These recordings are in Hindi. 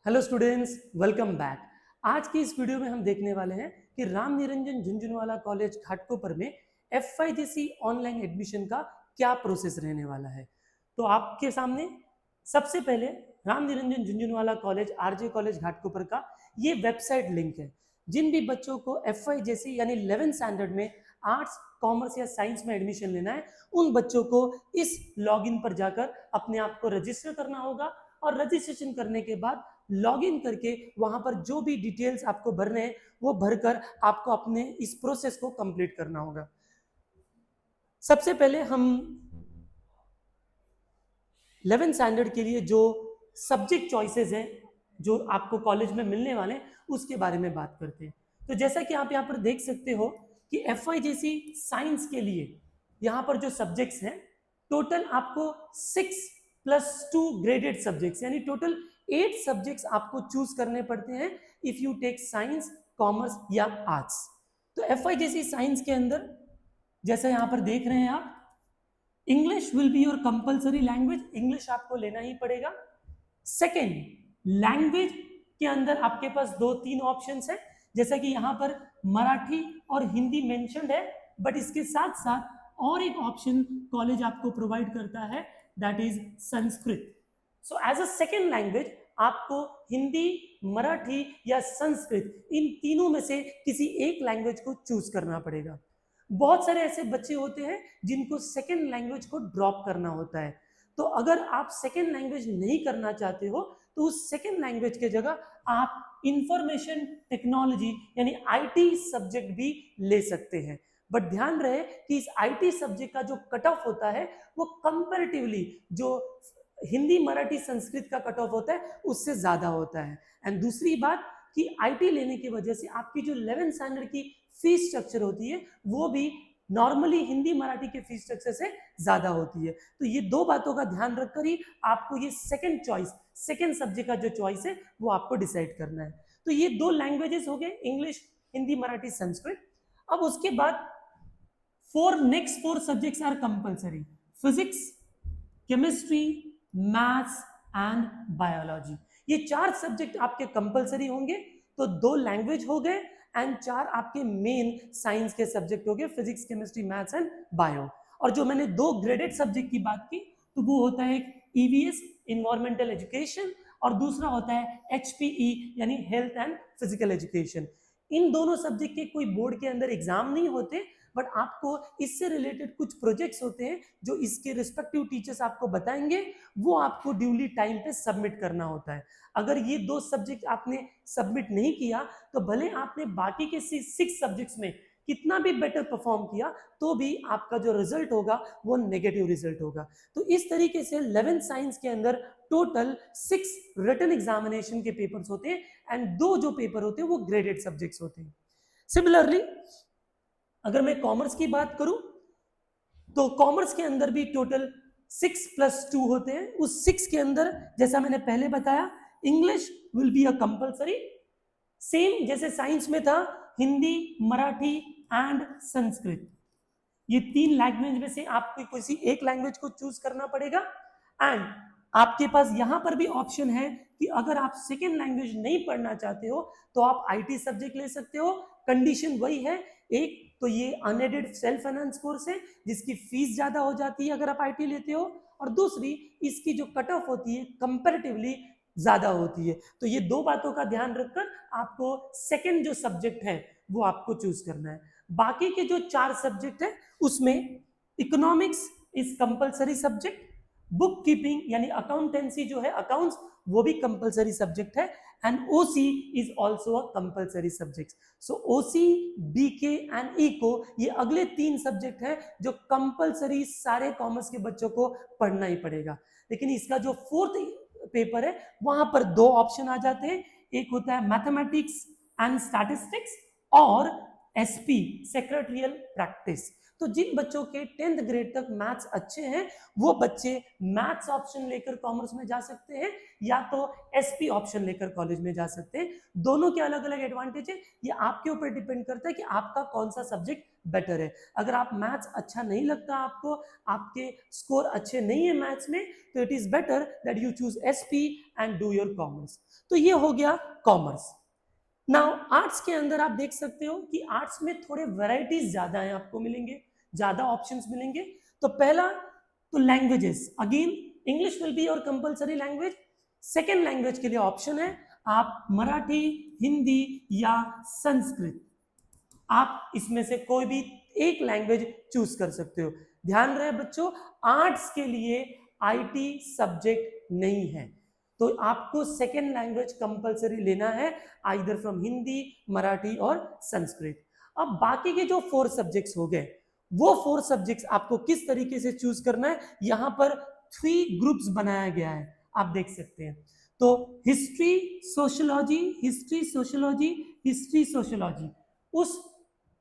Hello students, welcome back. आज की इस वीडियो में हम देखने वाले हैं कि राम निरंजन झुंझुनवाला कॉलेज घाटकोपर में FYGC ऑनलाइन एडमिशन का क्या प्रोसेस रहने वाला है। तो आपके सामने सबसे पहले Ram Niranjan Jhunjhunwala college RJ college Ghatkopar का ये वेबसाइट लिंक है। जिन भी बच्चों को FYGC यानी 11th स्टैंडर्ड में आर्ट्स, कॉमर्स या साइंस में एडमिशन लेना है, उन बच्चों को इस लॉगिन पर जाकर अपने आप को रजिस्टर करना होगा और रजिस्ट्रेशन करने के बाद लॉगिन करके वहां पर जो भी डिटेल्स आपको भरने हैं वो भरकर आपको अपने इस प्रोसेस को कंप्लीट करना होगा। सबसे पहले हम 11th स्टैंडर्ड के लिए जो सब्जेक्ट चॉइसेस हैं जो आपको कॉलेज में मिलने वाले हैं उसके बारे में बात करते हैं। तो जैसा कि आप यहाँ पर देख सकते हो कि FYGC साइंस के लिए यहाँ पर जो सब्जेक्ट्स हैं टोटल आपको 6+2 ग्रेडेड सब्जेक्ट्स यानी टोटल 8 सब्जेक्ट्स आपको चूज करने पड़ते हैं if you take science, commerce या आर्ट्स। तो FYGC साइंस के अंदर जैसा यहाँ पर देख रहे हैं आप, English will be your compulsory language, English आपको लेना ही पड़ेगा। सेकेंड, लैंग्वेज के अंदर आपके पास 2-3 ऑप्शंस है, जैसा कि यहाँ पर मराठी और हिंदी मेंशन्ड है, बट इसके साथ साथ और एक ऑप्शन कॉलेज आपको प्रोवाइड करता है, that is Sanskrit. So as a second language आपको हिंदी, मराठी या संस्कृत इन तीनों में से किसी एक लैंग्वेज को चूज करना पड़ेगा। बहुत सारे ऐसे बच्चे होते हैं जिनको सेकेंड लैंग्वेज को ड्रॉप करना होता है। तो अगर आप सेकेंड लैंग्वेज नहीं करना चाहते हो तो उस सेकेंड लैंग्वेज के जगह आप इंफॉर्मेशन टेक्नोलॉजी यानी IT सब्जेक्ट भी ले सकते हैं। बट ध्यान रहे कि इस IT सब्जेक्ट का जो कट ऑफ होता है वो कंपैरेटिवली जो हिंदी, मराठी, संस्कृत का कट ऑफ होता है उससे ज्यादा होता है। एंड दूसरी बात कि IT लेने की वजह से आपकी जो 11th स्टैंडर्ड की फीस स्ट्रक्चर होती है वो भी नॉर्मली हिंदी, मराठी के फीस स्ट्रक्चर से ज्यादा होती है। तो ये दो बातों का ध्यान रखकर ही आपको ये सेकंड चॉइस, सेकंड सब्जेक्ट का जो चॉइस है वो आपको डिसाइड करना है। तो ये दो लैंग्वेजेस हो गए, इंग्लिश, हिंदी, मराठी, संस्कृत। अब उसके बाद next four subjects are compulsory, physics, chemistry, maths and biology. ये 4 सब्जेक्ट आपके कंपलसरी होंगे। तो 2 लैंग्वेज हो गए एंड 4 आपके मेन साइंस के सब्जेक्ट हो गए, physics, chemistry, maths and bio. और जो मैंने 2 ग्रेडेड सब्जेक्ट की बात की तो वो होता है एक EVS, इन्वायरमेंटल एजुकेशन, और दूसरा होता है HPE यानी हेल्थ एंड फिजिकल एजुकेशन। इन दोनों सब्जेक्ट के कोई बोर्ड के अंदर एग्जाम नहीं होते, बट आपको इससे रिलेटेड कुछ प्रोजेक्ट्स होते हैं जो इसके रिस्पेक्टिव टीचर्स आपको बताएंगे, वो आपको ड्यूली टाइम पे सबमिट करना होता है। अगर ये 2 सब्जेक्ट आपने सबमिट नहीं किया तो भले आपने बाकी के 6 सब्जेक्ट्स में कितना भी बेटर परफॉर्म किया तो भी आपका जो रिजल्ट होगा वो नेगेटिव रिजल्ट होगा। तो इस तरीके से 11th साइंस के अंदर टोटल 6 रिटन एग्जामिनेशन के पेपर्स होते हैं एंड 2 जो पेपर होते हैं वो ग्रेडेड सब्जेक्ट्स होते हैं। सिमिलरली अगर मैं कॉमर्स की बात करूं तो कॉमर्स के अंदर भी टोटल 6+2 होते हैं। उस 6 के अंदर जैसा मैंने पहले बताया, English will be a compulsory, same जैसे साइंस में था, हिंदी, मराठी एंड संस्कृत। ये 3 लैंग्वेज में से आपको किसी एक लैंग्वेज को चूज करना पड़ेगा। एंड आपके पास यहां पर भी ऑप्शन है कि अगर आप सेकेंड लैंग्वेज नहीं पढ़ना चाहते हो तो आप IT सब्जेक्ट ले सकते हो। कंडीशन वही है, एक तो ये अनएडेड सेल्फ फाइनेंस कोर्स है जिसकी फीस ज्यादा हो जाती है अगर आप IT लेते हो, और दूसरी इसकी जो कट ऑफ होती है कंपैरेटिवली ज्यादा होती है। तो ये 2 बातों का ध्यान रखकर आपको सेकेंड जो सब्जेक्ट है वो आपको चूज करना है। बाकी के जो 4 सब्जेक्ट है उसमें economics is compulsory subject, book keeping यानी अकाउंटेंसी जो है, अकाउंट्स, वो भी कंपलसरी सब्जेक्ट है, and OC is also a compulsory subject. So OC, BK and ECO ये अगले 3 सब्जेक्ट है जो कंपलसरी सारे कॉमर्स के बच्चों को पढ़ना ही पड़ेगा। लेकिन इसका जो 4th पेपर है वहां पर 2 ऑप्शन आ जाते हैं, एक होता है मैथमेटिक्स एंड स्टैटिस्टिक्स और SP सेक्रेटरियल प्रैक्टिस। तो जिन बच्चों के 10th ग्रेड तक मैथ्स अच्छे हैं वो बच्चे मैथ्स ऑप्शन लेकर कॉमर्स में जा सकते हैं या तो SP ऑप्शन लेकर कॉलेज में जा सकते हैं। दोनों के अलग अलग एडवांटेज है, ये आपके ऊपर डिपेंड करता है कि आपका कौन सा सब्जेक्ट बेटर है। अगर आप मैथ्स अच्छा नहीं लगता आपको, आपके स्कोर अच्छे नहीं है मैथ्स में, तो it is better that you choose SP and do your commerce. तो ये हो गया कॉमर्स। नाउ आर्ट्स के अंदर आप देख सकते हो कि आर्ट्स में थोड़े वैरायटीज ज्यादा हैं, आपको मिलेंगे, ज्यादा ऑप्शंस मिलेंगे। तो पहला तो languages, again English will be your compulsory language. Second language के लिए ऑप्शन है आप मराठी, हिंदी या संस्कृत, आप इसमें से कोई भी एक लैंग्वेज चूज कर सकते हो। ध्यान रहे बच्चों, आर्ट्स के लिए आईटी सब्जेक्ट नहीं है, तो आपको सेकेंड लैंग्वेज कंपलसरी लेना है, आइदर फ्रॉम हिंदी, मराठी और संस्कृत। अब बाकी के जो 4 सब्जेक्ट्स हो गए, वो 4 सब्जेक्ट्स आपको किस तरीके से चूज करना है, यहां पर 3 ग्रुप्स बनाया गया है, आप देख सकते हैं। तो history sociology, history sociology, history sociology, उस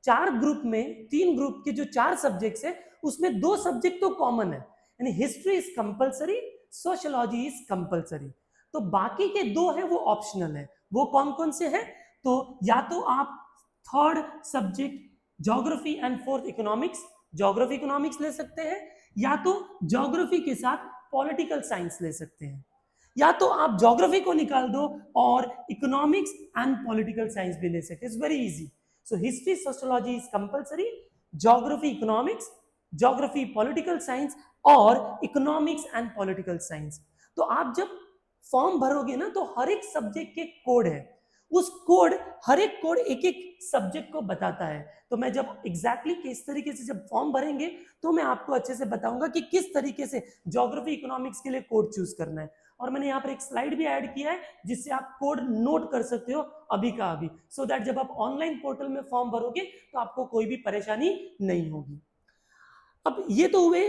4 ग्रुप में 3 ग्रुप के जो 4 सब्जेक्ट्स है उसमें 2 सब्जेक्ट तो कॉमन है, यानी history is compulsory, sociology is compulsory. तो बाकी के 2 है वो ऑप्शनल है। वो कौन कौन से हैं? तो या तो आप third subject geography and fourth economics, geography economics ले सकते हैं, या तो ज्योग्राफी के साथ पॉलिटिकल साइंस ले सकते हैं, या तो आप ज्योग्राफी को निकाल दो और इकोनॉमिक्स एंड पॉलिटिकल साइंस भी ले सकते हैं। It's very easy. So history sociology is compulsory, geography economics, geography political science और इकोनॉमिक्स एंड पॉलिटिकल साइंस। तो आप जब फॉर्म भरोगे ना तो हर एक सब्जेक्ट के कोड है, उस कोड, हर एक कोड एक एक सब्जेक्ट को बताता है। तो मैं जब एग्जैक्टली किस तरीके से जब फॉर्म भरेंगे तो मैं आपको अच्छे से बताऊंगा कि किस तरीके से ज्योग्राफी इकोनॉमिक्स के लिए कोड चूज करना है। और मैंने यहाँ पर एक स्लाइड भी ऐड किया है जिससे आप कोड नोट कर सकते हो अभी का अभी, सो दैट जब आप ऑनलाइन पोर्टल में फॉर्म भरोगे तो आपको कोई भी परेशानी नहीं होगी। अब ये तो हुए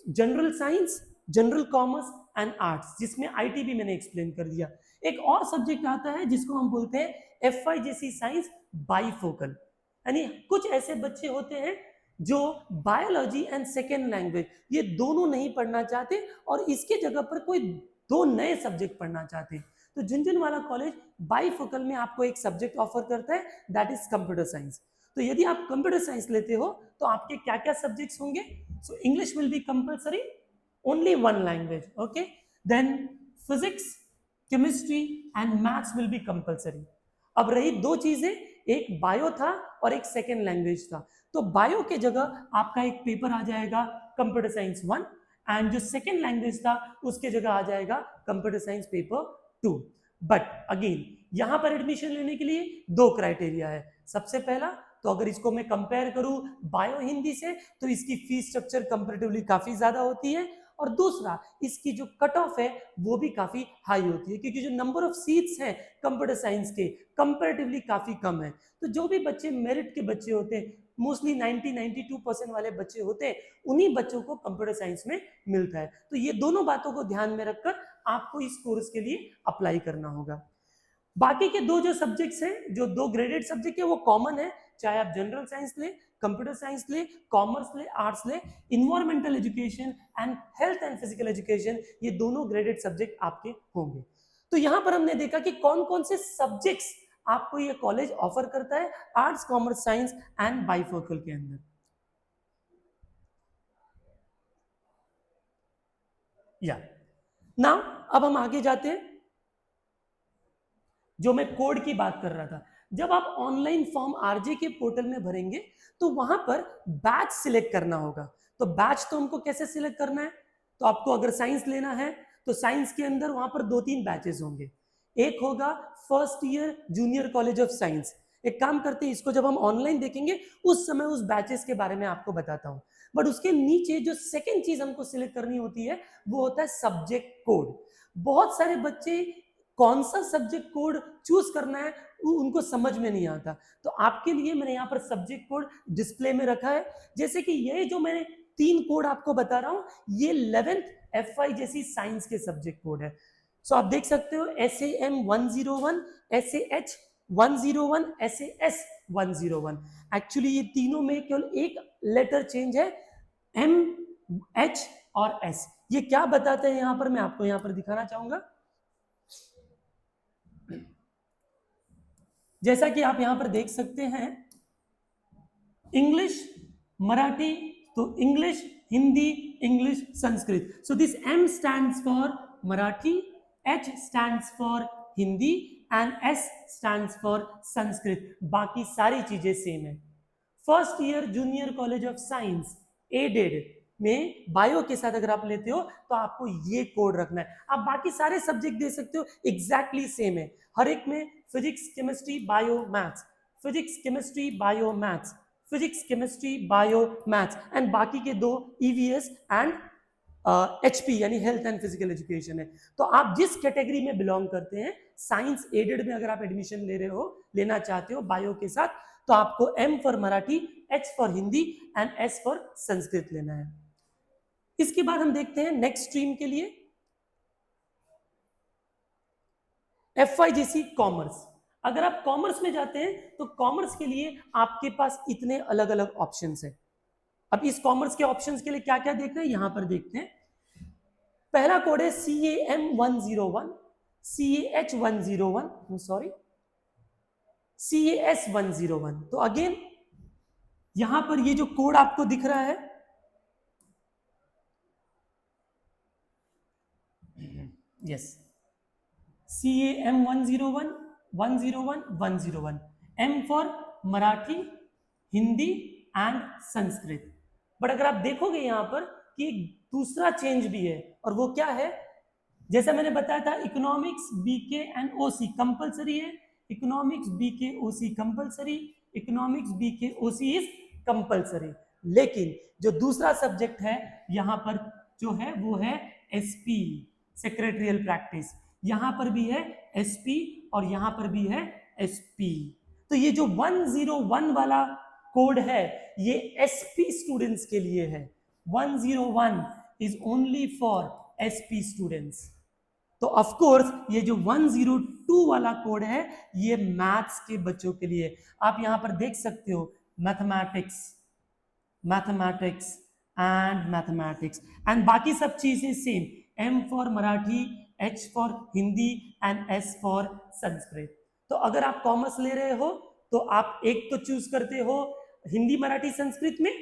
general science, general commerce and arts, जिसमें आईटी भी मैंने एक्सप्लेन कर दिया। एक और सब्जेक्ट आता है जिसको हम बोलते हैं एफआईजीसी साइंस बाइफोकल, यानी कुछ ऐसे बच्चे होते हैं जो बायोलॉजी एंड सेकेंड लैंग्वेज ये दोनों नहीं पढ़ना चाहते और इसके जगह पर कोई 2 नए सब्जेक्ट पढ़ना चाहते हैं। तो झुनझुनवाला कॉलेज बाइफोकल में आपको एक सब्जेक्ट ऑफर करता है, दैट इज कंप्यूटर साइंस। तो यदि आप कंप्यूटर साइंस लेते हो तो आपके क्या क्या सब्जेक्ट्स होंगे? So English will be compulsory, only 1 language, okay. Then physics, chemistry and maths will be compulsory. अब रही 2 चीजें, एक बायो था और एक सेकेंड लैंग्वेज था। तो बायो के जगह आपका एक पेपर आ जाएगा कंप्यूटर साइंस 1, एंड जो सेकेंड लैंग्वेज था उसके जगह आ जाएगा computer science paper 2। But again यहां पर एडमिशन लेने के लिए 2 क्राइटेरिया है। सबसे पहला, तो अगर इसको मैं कंपेयर करूं बायो हिंदी से तो इसकी फीस स्ट्रक्चर कंपैरेटिवली काफी ज्यादा होती है, और दूसरा इसकी जो कट ऑफ है वो भी काफी हाई होती है, क्योंकि जो नंबर ऑफ सीट्स हैं कंप्यूटर साइंस के कंपैरेटिवली काफी कम है। तो जो भी बच्चे मेरिट के बच्चे होते हैं, मोस्टली 90-92% वाले बच्चे होते हैं, उन्हीं बच्चों को कंप्यूटर साइंस में मिलता है। तो ये दोनों बातों को ध्यान में रखकर आपको इस कोर्स के लिए अप्लाई करना होगा। बाकी के 2 जो सब्जेक्ट्स हैं, जो 2 ग्रेडेड सब्जेक्ट है, वो कॉमन है, चाहे आप जनरल साइंस ले, कंप्यूटर साइंस ले, कॉमर्स ले, आर्ट्स ले। Environmental education and health and physical education, ये दोनों ग्रेडेड सब्जेक्ट आपके होंगे। तो यहां पर हमने देखा कि कौन कौन से सब्जेक्ट्स आपको ये कॉलेज ऑफर करता है arts, commerce, science and bifocal के अंदर। या नाउ अब हम आगे जाते हैं। जो मैं कोड की बात कर रहा था, जब आप ऑनलाइन फॉर्म आरजे के पोर्टल में भरेंगे तो वहां पर बैच सिलेक्ट करना होगा। तो बैच तो हमको कैसे सिलेक्ट करना है? तो आपको अगर साइंस लेना है तो साइंस के अंदर वहां पर 2-3 बैचेस होंगे। एक होगा first year junior college of science. एक काम करते हैं, इसको जब हम ऑनलाइन देखेंगे उस समय उस बैचेस के बारे में आपको बताता हूं। बट उसके नीचे जो सेकेंड चीज हमको सिलेक्ट करनी होती है वो होता है सब्जेक्ट कोड। बहुत सारे बच्चे कौन सा सब्जेक्ट कोड चूज करना है उनको समझ में नहीं आता। तो आपके लिए मैंने यहाँ पर सब्जेक्ट कोड डिस्प्ले में रखा है। जैसे कि ये जो मैंने 3 कोड आपको बता रहा हूं, ये 11th एफआई जैसी साइंस के सब्जेक्ट कोड है। सो आप देख सकते हो SAM 101, SAH 101, SAS 101। एक्चुअली ये तीनों में केवल एक लेटर चेंज है, MH और S। ये क्या बताते हैं यहाँ पर मैं आपको यहाँ पर दिखाना चाहूंगा। जैसा कि आप यहां पर देख सकते हैं, इंग्लिश मराठी तो English, Hindi, English, Sanskrit. So this M stands for Marathi, H stands for Hindi and S stands for Sanskrit. बाकी सारी चीजें सेम है. First year junior college of science aided में बायो के साथ अगर आप लेते हो तो आपको ये कोड रखना है. आप बाकी सारे सब्जेक्ट दे सकते हो, एग्जैक्टली सेम है हर एक में. Physics, chemistry, bio, maths, physics, chemistry, bio, maths, physics, chemistry, bio, maths and बाकी के दो ईवीएस एंड एचपी यानी हेल्थ एंड फिजिकल एजुकेशन है. तो आप जिस कैटेगरी में बिलोंग करते हैं, साइंस एडेड में अगर आप एडमिशन ले रहे हो, लेना चाहते हो बायो के साथ, तो आपको M for Marathi, H for Hindi and S for Sanskrit लेना है. इसके बाद हम देखते हैं नेक्स्ट स्ट्रीम के लिए FYGC कॉमर्स. अगर आप कॉमर्स में जाते हैं तो कॉमर्स के लिए आपके पास इतने अलग अलग ऑप्शंस हैं. अब इस कॉमर्स के ऑप्शंस के लिए क्या क्या देखना है यहां पर देखते हैं. पहला कोड है CAM 101, CAH 101, सॉरी CAS 101. तो अगेन यहां पर ये जो कोड आपको दिख रहा है, yes, CAM 101, 101, 101. M for Marathi, Hindi and Sanskrit. But अगर आप देखोगे यहां पर कि दूसरा चेंज भी है, और वो क्या है, जैसा मैंने बताया था, economics, BK and OC compulsory है. Economics, BK, OC compulsory. Economics, BK, OC is compulsory. लेकिन जो दूसरा सब्जेक्ट है यहां पर जो है वो है SP, सेक्रेटरियल प्रैक्टिस. यहां पर भी है SP और यहां पर भी है SP. तो ये जो 101 वाला कोड है ये SP स्टूडेंट्स के लिए है. 101 is only for SP students. तो ऑफ कोर्स ये जो 102 वाला कोड है ये मैथ्स के बच्चों के लिए. आप यहां पर देख सकते हो mathematics, mathematics and mathematics and बाकी सब चीजें same. M for Marathi, H for Hindi and S for Sanskrit. तो अगर आप कॉमर्स ले रहे हो तो आप एक तो चूज करते हो हिंदी, मराठी, संस्कृत में,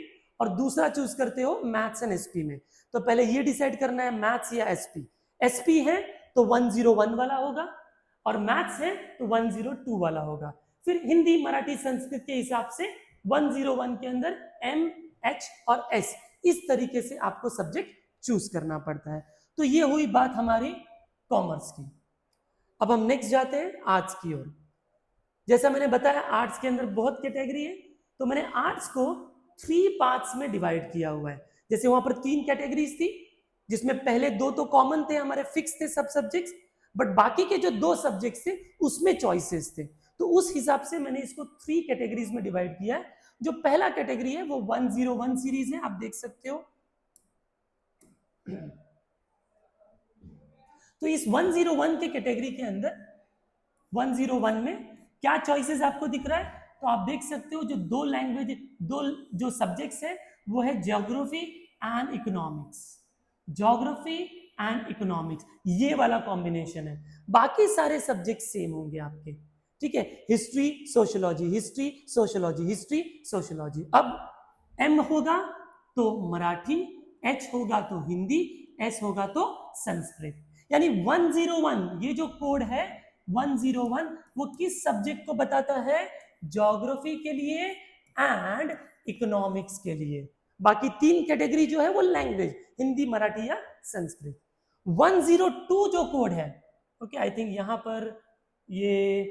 और दूसरा चूज करते हो मैथ्स एंड SP में. तो पहले ये डिसाइड करना है मैथ्स या SP. SP है तो 101 वाला होगा और मैथ्स है तो 102 वाला होगा. फिर हिंदी, मराठी, संस्कृत के हिसाब से 101 के अंदर M, H और S, इस तरीके से आपको सब्जेक्ट चूज करना पड़ता है. तो ये हुई बात हमारी कॉमर्स की. अब हम नेक्स्ट जाते हैं आर्ट्स की ओर. जैसा मैंने बताया आर्ट्स के अंदर बहुत कैटेगरी है, तो मैंने आर्ट्स को 3 पार्ट्स में डिवाइड किया हुआ है. जैसे वहां पर 3 कैटेगरीज थी जिसमें पहले 2 तो कॉमन थे, हमारे फिक्स थे सब सब्जेक्ट्स, बट बाकी के जो 2 सब्जेक्ट्स थे उसमें चॉइसेस थे. तो उस हिसाब से मैंने इसको 3 कैटेगरीज में डिवाइड किया है. जो पहला कैटेगरी है वो 101 सीरीज है, आप देख सकते हो. तो इस 101 के कैटेगरी के अंदर 101 में क्या चॉइसेस आपको दिख रहा है, तो आप देख सकते हो जो 2 लैंग्वेज, 2 जो सब्जेक्ट्स है वो है geography and economics. Geography and economics ये वाला कॉम्बिनेशन है. बाकी सारे सब्जेक्ट सेम होंगे आपके, ठीक है. History, sociology, history, sociology, history, sociology. अब M होगा तो मराठी, H होगा तो हिंदी, S होगा तो संस्कृत. यानी 101 ये जो कोड है 101 वो किस सब्जेक्ट को बताता है, ज्योग्राफी के लिए एंड इकोनॉमिक्स के लिए. बाकी 3 कैटेगरी जो है वो लैंग्वेज, हिंदी, मराठी या संस्कृत. 102 जो कोड है, ओके, आई थिंक यहां पर ये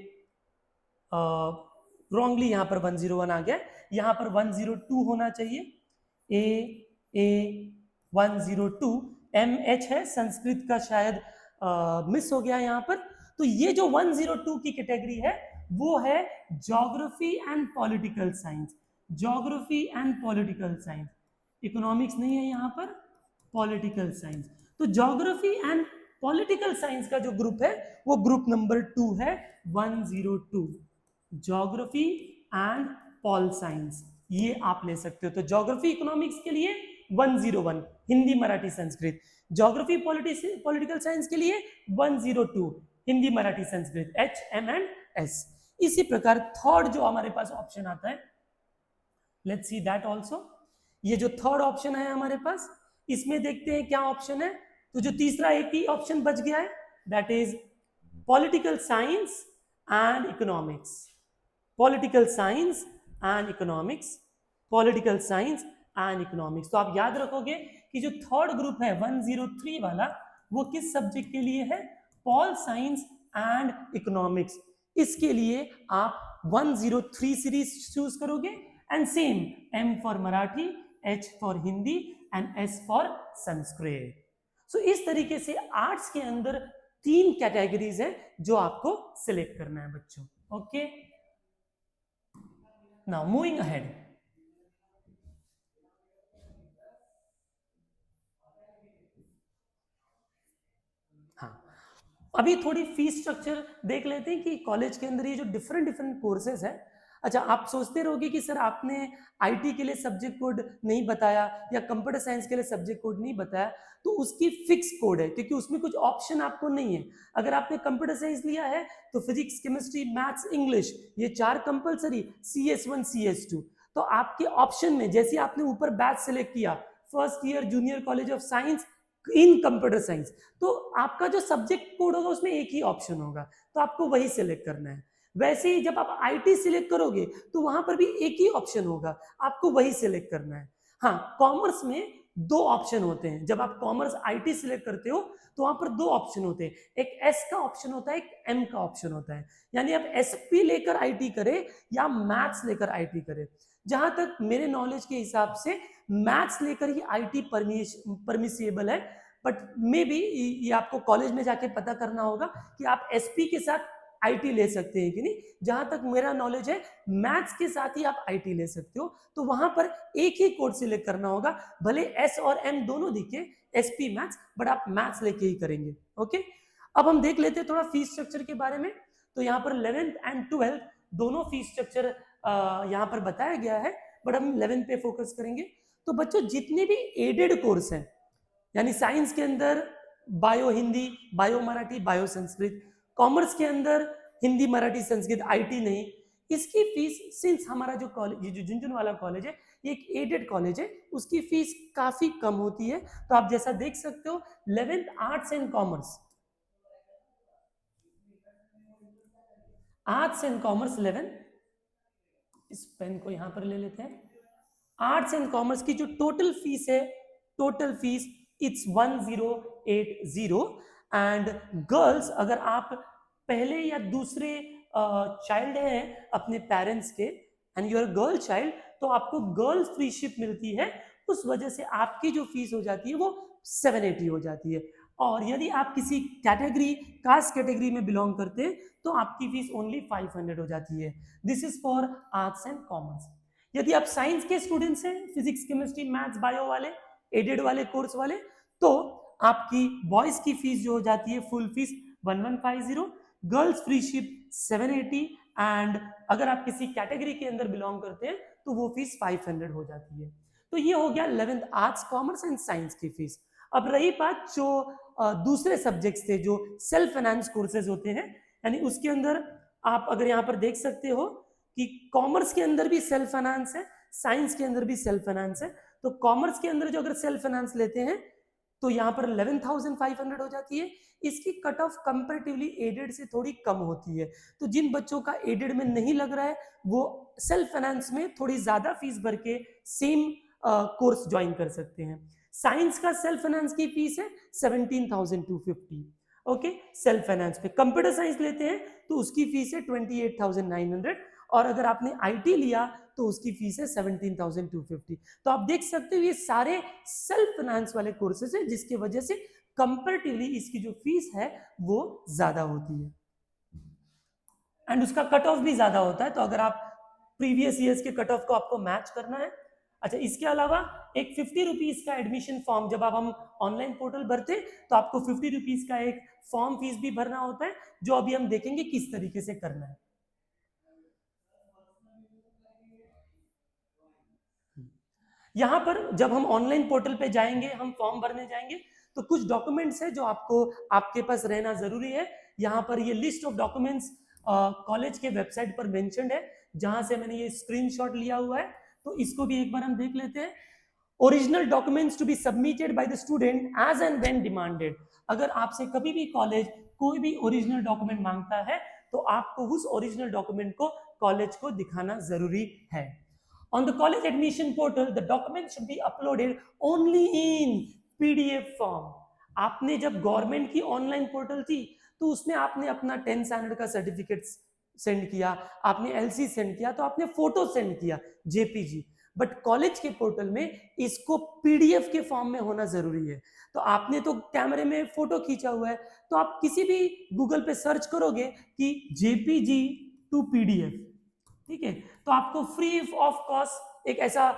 रॉन्गली यहां पर 101 आ गया. यहां पर 102 होना चाहिए. A 102 MH है, संस्कृत का शायद मिस हो गया यहां पर. तो ये जो 102 की कैटेगरी है वो है geography and political science. Geography and political science, economics नहीं है यहां पर, पॉलिटिकल साइंस. तो ज्योग्राफी एंड पॉलिटिकल साइंस का जो ग्रुप है वो ग्रुप नंबर 2 है 102. ज्योग्राफी एंड पॉल साइंस ये आप ले सकते हो. तो ज्योग्राफी इकोनॉमिक्स के लिए 101 Hindi, Marathi, Sanskrit. Geography political science के लिए 102 Hindi, Marathi, Sanskrit, H, M and S. इसी प्रकार थर्ड जो हमारे पास ऑप्शन आता है, लेट्स सी दैट आल्सो. ये जो थर्ड ऑप्शन है हमारे पास, इसमें देखते हैं क्या ऑप्शन है। तो जो तीसरा एक ही ऑप्शन बच गया है, that is political science and economics. Political science and economics, political science and economics. तो आप याद रखोगे कि जो थर्ड ग्रुप है 103 वाला, वो किस सब्जेक्ट के लिए है? Pol science and economics. इसके लिए आप 103 सीरीज चूज करोगे, and same M for Marathi, H for Hindi and S for Sanskrit. So इस तरीके से आर्ट्स के अंदर 3 कैटेगरीज है जो आपको सिलेक्ट करना है बच्चों। Okay, now moving ahead. हाँ, अभी थोड़ी फीस स्ट्रक्चर देख लेते हैं कि कॉलेज के अंदर ये जो डिफरेंट डिफरेंट कोर्सेज है। अच्छा, आप सोचते रहोगे कि सर आपने आईटी के लिए सब्जेक्ट कोड नहीं बताया या कंप्यूटर साइंस के लिए सब्जेक्ट कोड नहीं बताया। तो उसकी फिक्स कोड है, क्योंकि उसमें कुछ ऑप्शन आपको नहीं है। अगर आपने कंप्यूटर साइंस लिया है तो फिजिक्स, केमिस्ट्री, मैथ्स, इंग्लिश, ये 4 कंपलसरी, CS1 CS2। तो आपके ऑप्शन में जैसे आपने ऊपर बैच सेलेक्ट किया, first year junior college of science in computer science, तो आपका जो सब्जेक्ट कोड होगा उसमें एक ही ऑप्शन होगा, तो आपको वही सिलेक्ट करना है। वैसे ही जब आप आईटी सिलेक्ट करोगे तो वहां पर भी एक ही ऑप्शन होगा, आपको वही सिलेक्ट करना है। हाँ, कॉमर्स में 2 ऑप्शन होते हैं। जब आप कॉमर्स आईटी सिलेक्ट करते हो तो वहां पर 2 ऑप्शन होते हैं, एक एस का ऑप्शन होता है, एक एम का ऑप्शन होता है। यानी आप एसपी लेकर आईटी करें या मैथ्स लेकर आईटी करें। जहां तक मेरे नॉलेज के हिसाब से मैथ्स लेकर ही आईटी परमिसेबल है, बट मे बी ये आपको कॉलेज में जाके पता करना होगा कि आप एसपी के साथ आईटी ले सकते हैं कि नहीं। जहां तक मेरा नॉलेज है, मैथ्स के साथ ही आप आईटी ले सकते हो, तो वहां पर एक ही कोड सिलेक्ट करना होगा, भले एस और एम दोनों दिखे, एसपी मैथ्स, बट आप मैथ्स लेके ही करेंगे। ओके, अब हम देख लेते हैं थोड़ा फीस स्ट्रक्चर के बारे में। तो यहाँ पर 11th एंड 12th दोनों फीस स्ट्रक्चर यहाँ पर बताया गया है, बट हम 11th पे फोकस करेंगे। तो बच्चों, जितने भी एडेड कोर्स हैं, यानी साइंस के अंदर bio Hindi, bio Marathi, bio Sanskrit, commerce के अंदर हिंदी मराठी संस्कृत, आईटी नहीं, इसकी फीस, सिंस हमारा जो कॉलेज, ये जो झुंझुनू वाला कॉलेज है, ये एक एडेड कॉलेज है, उसकी फीस काफी कम होती है। तो आप जैसा देख सकते हो, 11th arts and commerce, arts and commerce 11, इस पेन को यहां पर ले लेते हैं। आर्ट्स एंड कॉमर्स की जो टोटल फीस है, total fees it's 1080। And girls, अगर आप पहले या दूसरे चाइल्ड हैं अपने पेरेंट्स के, एंड यूर गर्ल चाइल्ड, तो आपको गर्ल्स फ्रीशिप मिलती है। उस वजह से आपकी जो फीस हो जाती है वो 780 हो जाती है। और यदि आप किसी कैटेगरी, कास्ट कैटेगरी में बिलोंग करते हैं, तो आपकी फीस ओनली 500 हो जाती है। This is for arts and commerce. यदि आप साइंस के स्टूडेंट्स हैं, फिजिक्स, केमिस्ट्री, मैथ्स, बायो वाले, एडेड वाले कोर्स वाले, तो आपकी बॉयज की फीस जो हो जाती है, full fees 1150, girls freeship 780, and अगर आप किसी कैटेगरी के अंदर बिलोंग करते हैं तो वो फीस 500 हो जाती है। तो ये हो गया 11th arts, commerce and science की फीस। अब रही बात जो दूसरे सब्जेक्ट्स थे, जो सेल्फ फाइनेंस कोर्सेज होते हैं, यानी उसके अंदर आप अगर यहाँ पर देख सकते हो कि कॉमर्स के अंदर भी सेल्फ फाइनेंस है, साइंस के अंदर भी सेल्फ फाइनेंस है। तो कॉमर्स के अंदर जो अगर सेल्फ फाइनेंस लेते हैं तो यहाँ पर 11,500 हो जाती है। इसकी कट ऑफ कंपैरेटिवली एडेड से थोड़ी कम होती है। तो जिन बच्चों का एडेड में नहीं लग रहा है, वो सेल्फ फाइनेंस में थोड़ी ज्यादा फीस भर के सेम कोर्स ज्वाइन कर सकते हैं। साइंस का सेल्फ फाइनेंस की फीस है 17,250। ओके, सेल्फ फाइनेंस पे कंप्यूटर साइंस लेते हैं तो उसकी फीस है 28,900, और अगर आपने आईटी लिया तो उसकी फीस है 17,250। तो आप देख सकते हो ये सारे सेल्फ फाइनेंस वाले कोर्सेज हैं, जिसकी वजह से कंपैरेटिवली इसकी जो फीस है वो ज्यादा होती है, एंड उसका कट ऑफ भी ज्यादा होता है। तो अगर आप प्रीवियस ईयर्स के कट ऑफ को आपको मैच करना है। अच्छा, इसके अलावा एक 50 रुपीज का एडमिशन फॉर्म, जब आप हम ऑनलाइन पोर्टल भरते तो आपको 50 रुपीज का एक फॉर्म फीस भी भरना होता है, जो अभी हम देखेंगे किस तरीके से करना है। यहाँ पर जब हम ऑनलाइन पोर्टल पे जाएंगे, हम फॉर्म भरने जाएंगे, तो कुछ डॉक्यूमेंट्स है जो आपको आपके पास रहना जरूरी है। यहाँ पर ये लिस्ट ऑफ डॉक्यूमेंट्स कॉलेज के वेबसाइट पर मेंशन्ड है, जहां से मैंने ये स्क्रीनशॉट लिया हुआ है। तो इसको भी एक बार हम देख लेते हैं। Original documents to be submitted by the student as and when demanded. अगर आपसे कभी भी कॉलेज कोई भी ओरिजिनल डॉक्यूमेंट मांगता है तो आपको उस ओरिजिनल डॉक्यूमेंट को कॉलेज को दिखाना जरूरी है। On the college admission portal, the documents should be uploaded only in PDF form. आपने जब गवर्नमेंट की ऑनलाइन पोर्टल थी तो उसमें आपने अपना 10th स्टैंडर्ड का सर्टिफिकेट सेंड किया, आपने एलसी सेंड किया, तो आपने फोटो सेंड किया जेपीजी। बट कॉलेज के पोर्टल में इसको पीडीएफ के फॉर्म में होना जरूरी है। तो आपने तो कैमरे में फोटो खींचा हुआ है, तो आप किसी भी गूगल पे सर्च करोगे कि जेपीजी टू पीडीएफ, ठीक है, तो आपको फ्री ऑफ कॉस्ट एक ऐसा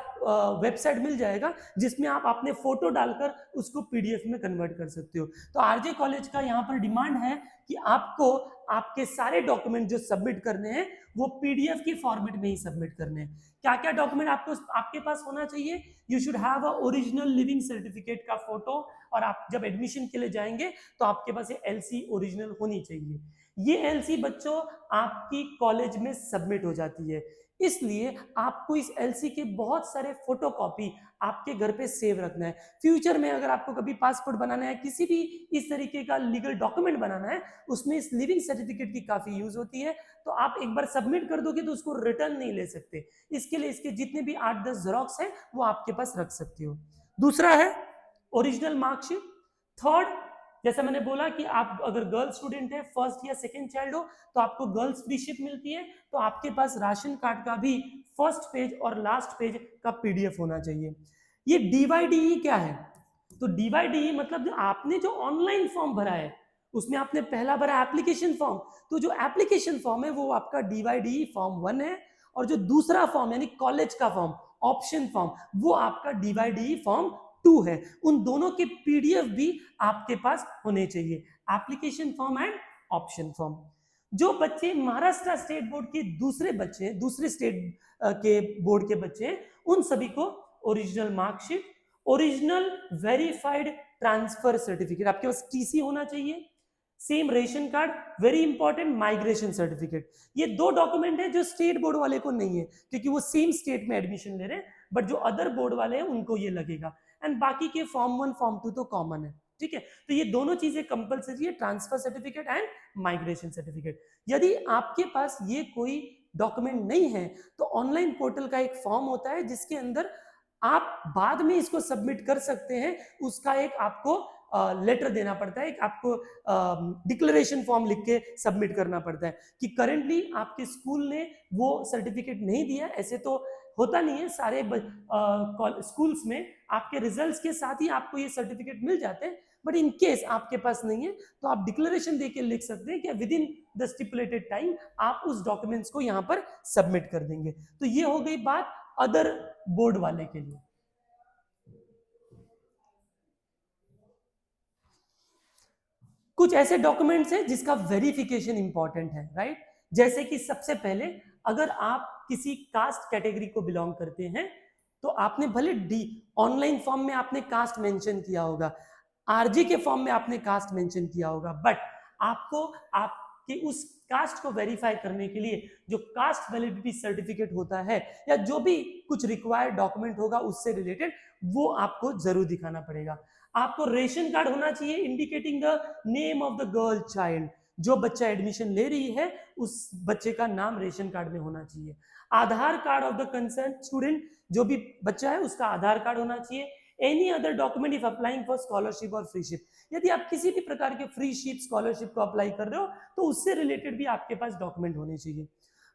वेबसाइट मिल जाएगा जिसमें आप अपने फोटो डालकर उसको पीडीएफ में कन्वर्ट कर सकते हो। तो आरजे कॉलेज का यहाँ पर डिमांड है कि आपको आपके सारे डॉक्यूमेंट जो सबमिट करने हैं वो पीडीएफ की फॉर्मेट में ही सबमिट करने हैं। क्या क्या डॉक्यूमेंट आपको आपके पास होना चाहिए? You should have a original leaving certificate का फोटो, और आप जब एडमिशन के लिए जाएंगे तो आपके पास ये एलसी ओरिजिनल होनी चाहिए। ये एलसी बच्चों आपकी कॉलेज में सबमिट हो जाती है, इसलिए आपको इस एलसी के बहुत सारे फोटोकॉपी आपके घर पे सेव रखना है। फ्यूचर में अगर आपको कभी पासपोर्ट बनाना है, किसी भी इस तरीके का लीगल डॉक्यूमेंट बनाना है, उसमें इस लिविंग सर्टिफिकेट की काफी यूज होती है। तो आप एक बार सबमिट कर दोगे तो उसको रिटर्न नहीं ले सकते, इसके लिए इसके जितने भी 8-10 जेरोक्स हैं वो आपके पास रख सकते हो। दूसरा है ओरिजिनल मार्कशीट। थर्ड, जैसा मैंने बोला कि आप अगर गर्ल स्टूडेंट है, फर्स्ट या सेकंड चाइल्ड हो, तो आपको गर्ल्स फ्री शिप मिलती है, तो आपके पास राशन कार्ड का भी फर्स्ट पेज और लास्ट पेज का पीडीएफ होना चाहिए। ये डीवाईडीई क्या है? तो डीवाईडीई मतलब आपने जो ऑनलाइन फॉर्म भरा है उसमें आपने पहला भरा एप्लीकेशन फॉर्म, तो जो एप्लीकेशन फॉर्म है वो आपका डीवाईडीई फॉर्म 1 है, और जो दूसरा फॉर्म यानी कॉलेज का फॉर्म ऑप्शन फॉर्म वो आपका डीवाईडीई फॉर्म 2 है। उन दोनों के पीडीएफ भी आपके पास होने चाहिए, application form and option form. जो बच्चे महाराष्ट्र स्टेट बोर्ड के दूसरे बच्चे, दूसरे स्टेट के बोर्ड के बच्चे, उन सभी को original marksheet, original verified transfer certificate, आपके पास टीसी होना चाहिए, same ration card, very important migration certificate. ये दो डॉक्यूमेंट है जो स्टेट बोर्ड वाले को नहीं है क्योंकि वो सेम स्टेट में एडमिशन ले रहे हैं, बट जो अदर बोर्ड वाले हैं उनको ये लगेगा। एंड बाकी के फॉर्म 1 फॉर्म 2 तो कॉमन है, ठीक है। तो ये दोनों चीजें कंपलसरी है, transfer certificate and migration certificate. यदि आपके पास ये कोई डॉक्यूमेंट नहीं है तो ऑनलाइन पोर्टल का एक फॉर्म होता है जिसके अंदर आप बाद में इसको सबमिट कर सकते हैं, उसका एक आपको लेटर देना पड़ता है, एक आपको डिक्लेरेशन फॉर्म लिख के सबमिट करना पड़ता है कि करेंटली आपके स्कूल ने वो सर्टिफिकेट नहीं दिया। ऐसे तो होता नहीं है, सारे स्कूल्स में आपके रिजल्ट्स के साथ ही आपको ये सर्टिफिकेट मिल जाते हैं, बट इन केस आपके पास नहीं है तो आप डिक्लेरेशन देके लिख सकते हैं कि with in the stipulated time आप उस डॉक्यूमेंट्स को यहाँ पर सबमिट कर देंगे। तो ये हो गई बात अदर बोर्ड वाले के लिए। कुछ ऐसे डॉक्यूमेंट्स हैं जिसका वेरिफिकेशन इंपॉर्टेंट है, राइट। जैसे कि सबसे पहले अगर आप किसी कास्ट कैटेगरी को बिलोंग करते हैं तो आपने भले डी ऑनलाइन फॉर्म में आपने कास्ट मेंशन किया होगा, आरजी के फॉर्म में आपने कास्ट मेंशन किया होगा, बट आपको आपके उस कास्ट को वेरीफाई करने के लिए जो कास्ट वैलिडिटी सर्टिफिकेट होता है या जो भी कुछ रिक्वायर्ड डॉक्यूमेंट होगा उससे रिलेटेड वो आपको जरूर दिखाना पड़ेगा। आपको रेशन कार्ड होना चाहिए indicating the name of the girl child, जो बच्चा एडमिशन ले रही है उस बच्चे का नाम रेशन कार्ड में होना चाहिए। Aadhaar card of the concern student, जो भी बच्चा है उसका आधार कार्ड होना चाहिए। Any other document if applying for scholarship और फ्री शिप, यदि आप किसी भी प्रकार के फ्री शिप स्कॉलरशिप को अप्लाई कर रहे हो तो उससे रिलेटेड भी आपके पास डॉक्यूमेंट होने चाहिए।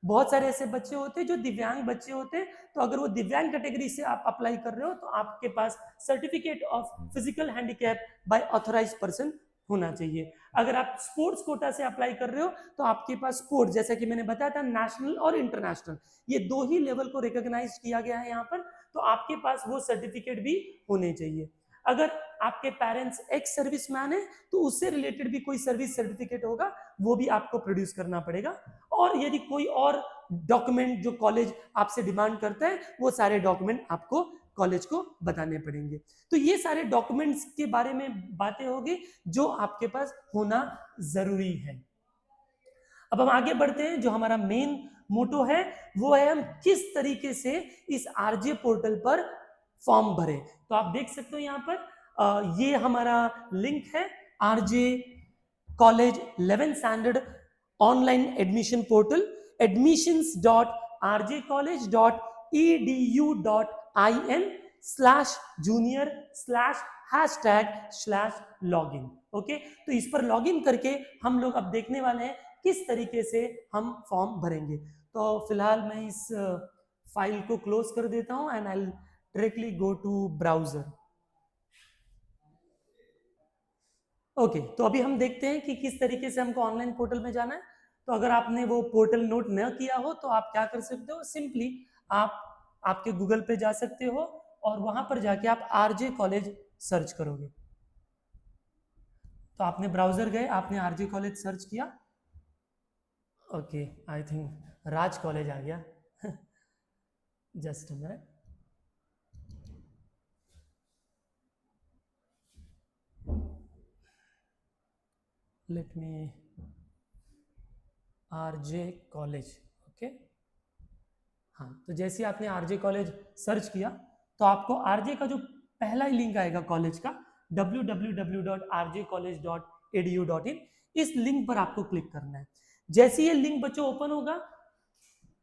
बहुत सारे ऐसे बच्चे होते हैं जो दिव्यांग बच्चे होते हैं, तो अगर वो दिव्यांग कैटेगरी से आप अप्लाई कर रहे हो तो आपके पास certificate of physical handicap by authorised person होना चाहिए। अगर आप स्पोर्ट्स कोटा से अप्लाई कर रहे हो तो आपके पास स्पोर्ट्स, जैसा कि मैंने बताया था, नेशनल और इंटरनेशनल, ये दो ही लेवल को रिकॉग्नाइज किया गया है यहाँ पर, तो आपके पास वो सर्टिफिकेट भी होने चाहिए। अगर आपके पेरेंट्स एक्स सर्विसमैन है तो उससे रिलेटेड भी कोई सर्विस सर्टिफिकेट होगा, वो भी आपको प्रोड्यूस करना पड़ेगा। और यदि कोई और डॉक्यूमेंट जो कॉलेज आपसे डिमांड करता है वो सारे डॉक्यूमेंट आपको कॉलेज को बताने पड़ेंगे। तो ये सारे डॉक्यूमेंट्स के बारे में बातें होगी जो आपके पास होना जरूरी है। अब हम आगे बढ़ते हैं, जो हमारा मेन मोटो है वो है हम किस तरीके से इस आरजे पोर्टल पर फॉर्म भरे। तो आप देख सकते हो यहाँ पर ये हमारा लिंक है RJ college 11th standard online admission portal admissions.rjcollege.edu.in/junior/#login। Okay, तो इस पर लॉगिन करके हम लोग अब देखने वाले हैं किस तरीके से हम फॉर्म भरेंगे। तो फिलहाल मैं इस फाइल को क्लोज कर देता हूं and I directly go to browser. Okay, तो अभी हम देखते हैं कि किस तरीके से हमको ऑनलाइन पोर्टल में जाना है। तो अगर आपने वो पोर्टल नोट न किया हो तो आप क्या कर सकते हो, सिंपली आप आपके गूगल पे जा सकते हो और वहां पर जाके आप आरजे कॉलेज सर्च करोगे। तो आपने ब्राउजर गए, आपने आरजे कॉलेज सर्च किया। Okay, I think Raj college आ गया। Just a minute. Let me RJ college. Okay, हाँ, तो जैसे आपने आरजे कॉलेज सर्च किया तो आपको आरजे का जो पहला ही लिंक आएगा कॉलेज का www.rjcollege.edu.in, इस लिंक पर आपको क्लिक करना है। जैसे ये लिंक बच्चों ओपन होगा,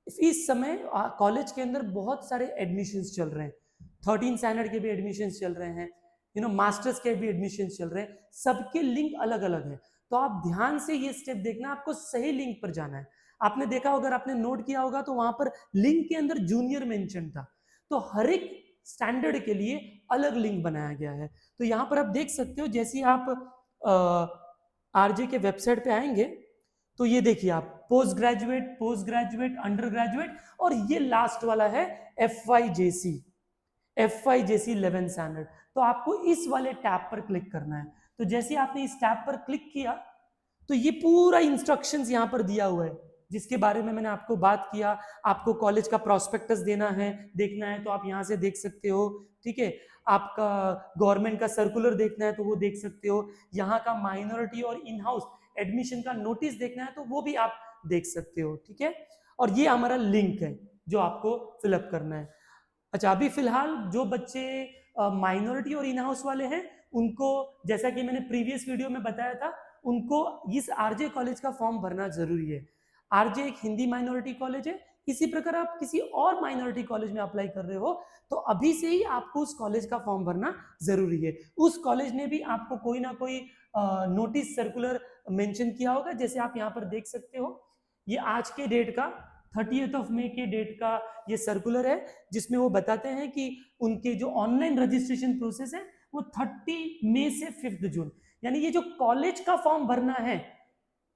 इस समय कॉलेज के अंदर बहुत सारे एडमिशंस चल रहे हैं। 13 स्टैंडर्ड के भी एडमिशंस चल रहे हैं, मास्टर्स के भी एडमिशंस चल रहे हैं, सबके लिंक अलग अलग है। तो आप ध्यान से ये स्टेप देखना, आपको सही लिंक पर जाना है। आपने देखा होगा, आपने नोट किया होगा, तो वहां पर लिंक के अंदर जूनियर मेंशन था। तो हर एक स्टैंडर्ड के लिए अलग लिंक बनाया गया है। तो यहाँ पर आप देख सकते हो, जैसे आप आरजे के वेबसाइट पे आएंगे तो ये देखिए आप पोस्ट ग्रेजुएट, अंडर ग्रेजुएट, और ये लास्ट वाला है FYJC 11th स्टैंडर्ड। तो आपको इस वाले टैब पर क्लिक करना है। तो जैसे आपने इस टैब पर क्लिक किया तो ये पूरा इंस्ट्रक्शंस यहाँ पर दिया हुआ है, जिसके बारे में मैंने आपको बात किया। आपको कॉलेज का प्रोस्पेक्टस देखना है तो आप यहाँ से देख सकते हो। ठीक है, आपका गवर्नमेंट का सर्कुलर देखना है तो वो देख सकते हो। यहाँ का माइनॉरिटी और इन हाउस एडमिशन का नोटिस देखना है तो वो भी आप देख सकते हो। ठीक है, और ये हमारा लिंक है जो आपको फिलअप करना है। अच्छा, अभी फिलहाल जो बच्चे माइनॉरिटी और इन हाउस वाले हैं उनको, जैसा कि मैंने प्रीवियस वीडियो में बताया था, उनको इस आरजे कॉलेज का फॉर्म भरना जरूरी है। आरजे एक हिंदी माइनॉरिटी कॉलेज है। इसी प्रकार आप किसी और माइनॉरिटी कॉलेज में अप्लाई कर रहे हो तो अभी से ही आपको उस कॉलेज का फॉर्म भरना जरूरी है। उस कॉलेज ने भी आपको कोई ना कोई नोटिस सर्कुलर मेंशन किया होगा, जैसे आप यहाँ पर देख सकते हो। ये आज के डेट का 30th मई के डेट का ये सर्कुलर है, जिसमें वो बताते हैं कि उनके जो ऑनलाइन रजिस्ट्रेशन प्रोसेस है वो 30 मई से 5 जून, यानी ये जो कॉलेज का फॉर्म भरना है,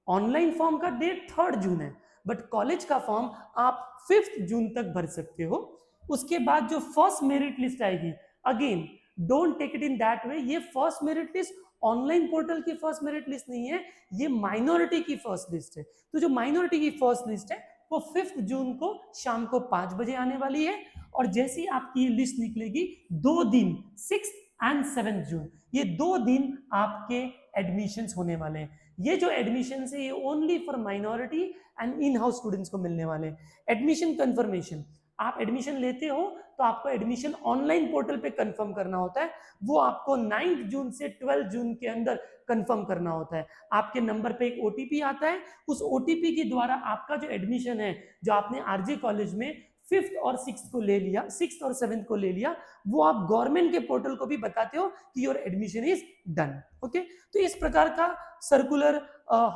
ऑनलाइन फॉर्म का डेट 3 जून है, बट कॉलेज का फॉर्म आप 5 जून तक भर सकते हो। उसके बाद जो फर्स्ट मेरिट लिस्ट आएगी, again don't take it in that way, ये first merit list online portal की फर्स्ट मेरिट लिस्ट नहीं है, ये माइनॉरिटी की फर्स्ट लिस्ट है। तो जो माइनॉरिटी की फर्स्ट लिस्ट है वो 5 जून को शाम को 5 बजे आने वाली है। और जैसी आपकी लिस्ट निकलेगी, 2 दिन 6 एंड 7 जून, ये 2 दिन आपके एडमिशंस होने वाले हैं। ये जो एडमिशन है ये only for minority and in house students को मिलने वाले हैं। एडमिशन कंफर्मेशन, आप एडमिशन लेते हो तो आपको एडमिशन ऑनलाइन पोर्टल पे कंफर्म करना होता है। वो आपको 9 जून से 12 जून के अंदर कंफर्म करना होता है। आपके नंबर पे एक ओटीपी आता है, उस ओटीपी के द्वारा आपका जो एडमिशन है, जो आपने आरजे कॉलेज में 5th और 6th को ले लिया, 6th और 7th को ले लिया, वो आप गवर्नमेंट के पोर्टल को भी बताते हो कि your admission is done. Okay, तो इस प्रकार का सर्कुलर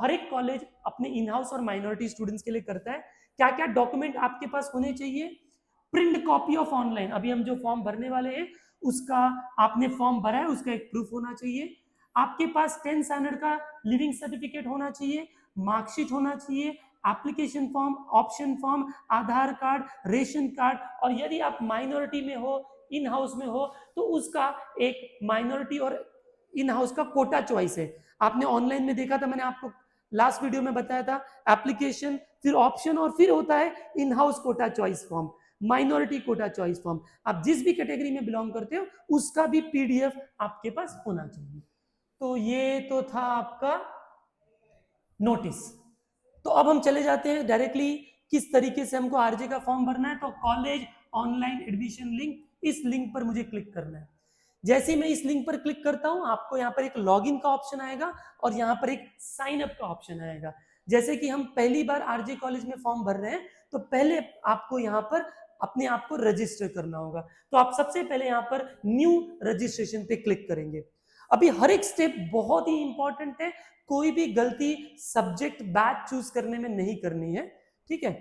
हर एक कॉलेज अपने इन हाउस और माइनॉरिटी स्टूडेंट्स के लिए करता है। क्या क्या डॉक्यूमेंट आपके पास होने चाहिए? प्रिंट कॉपी ऑफ ऑनलाइन, अभी हम जो फॉर्म भरने वाले हैं उसका, आपने फॉर्म भरा है उसका एक प्रूफ होना चाहिए। आपके पास 10 स्टैंडर्ड का लिविंग सर्टिफिकेट होना चाहिए, मार्कशीट होना चाहिए, एप्लीकेशन फॉर्म, ऑप्शन फॉर्म, आधार कार्ड, रेशन कार्ड, और यदि आप माइनॉरिटी में हो, इन हाउस में हो, तो उसका एक माइनॉरिटी और इन हाउस का कोटा चॉइस है। आपने ऑनलाइन में देखा था, मैंने आपको लास्ट वीडियो में बताया था, एप्लीकेशन, फिर ऑप्शन, और फिर होता है in house quota choice form, minority quota choice form. आप जिस भी कैटेगरी में बिलोंग करते हो उसका भी पीडीएफ आपके पास होना चाहिए। तो ये तो था आपका नोटिस। तो अब हम चले जाते हैं डायरेक्टली किस तरीके से हमको आरजे का फॉर्म भरना है। तो कॉलेज ऑनलाइन एडमिशन लिंक, इस लिंक पर मुझे क्लिक करना है। जैसे ही मैं इस लिंक पर क्लिक करता हूं, आपको यहाँ पर एक लॉगिन का ऑप्शन आएगा और यहाँ पर एक साइन अप का ऑप्शन आएगा। जैसे कि हम पहली बार आरजे कॉलेज में फॉर्म भर रहे हैं, तो पहले आपको यहाँ पर अपने आप को रजिस्टर करना होगा। तो आप सबसे पहले यहाँ पर न्यू रजिस्ट्रेशन पे क्लिक करेंगे। अभी हर एक स्टेप बहुत ही इंपॉर्टेंट है, कोई भी गलती सब्जेक्ट बैच चूज करने में नहीं करनी है, ठीक है।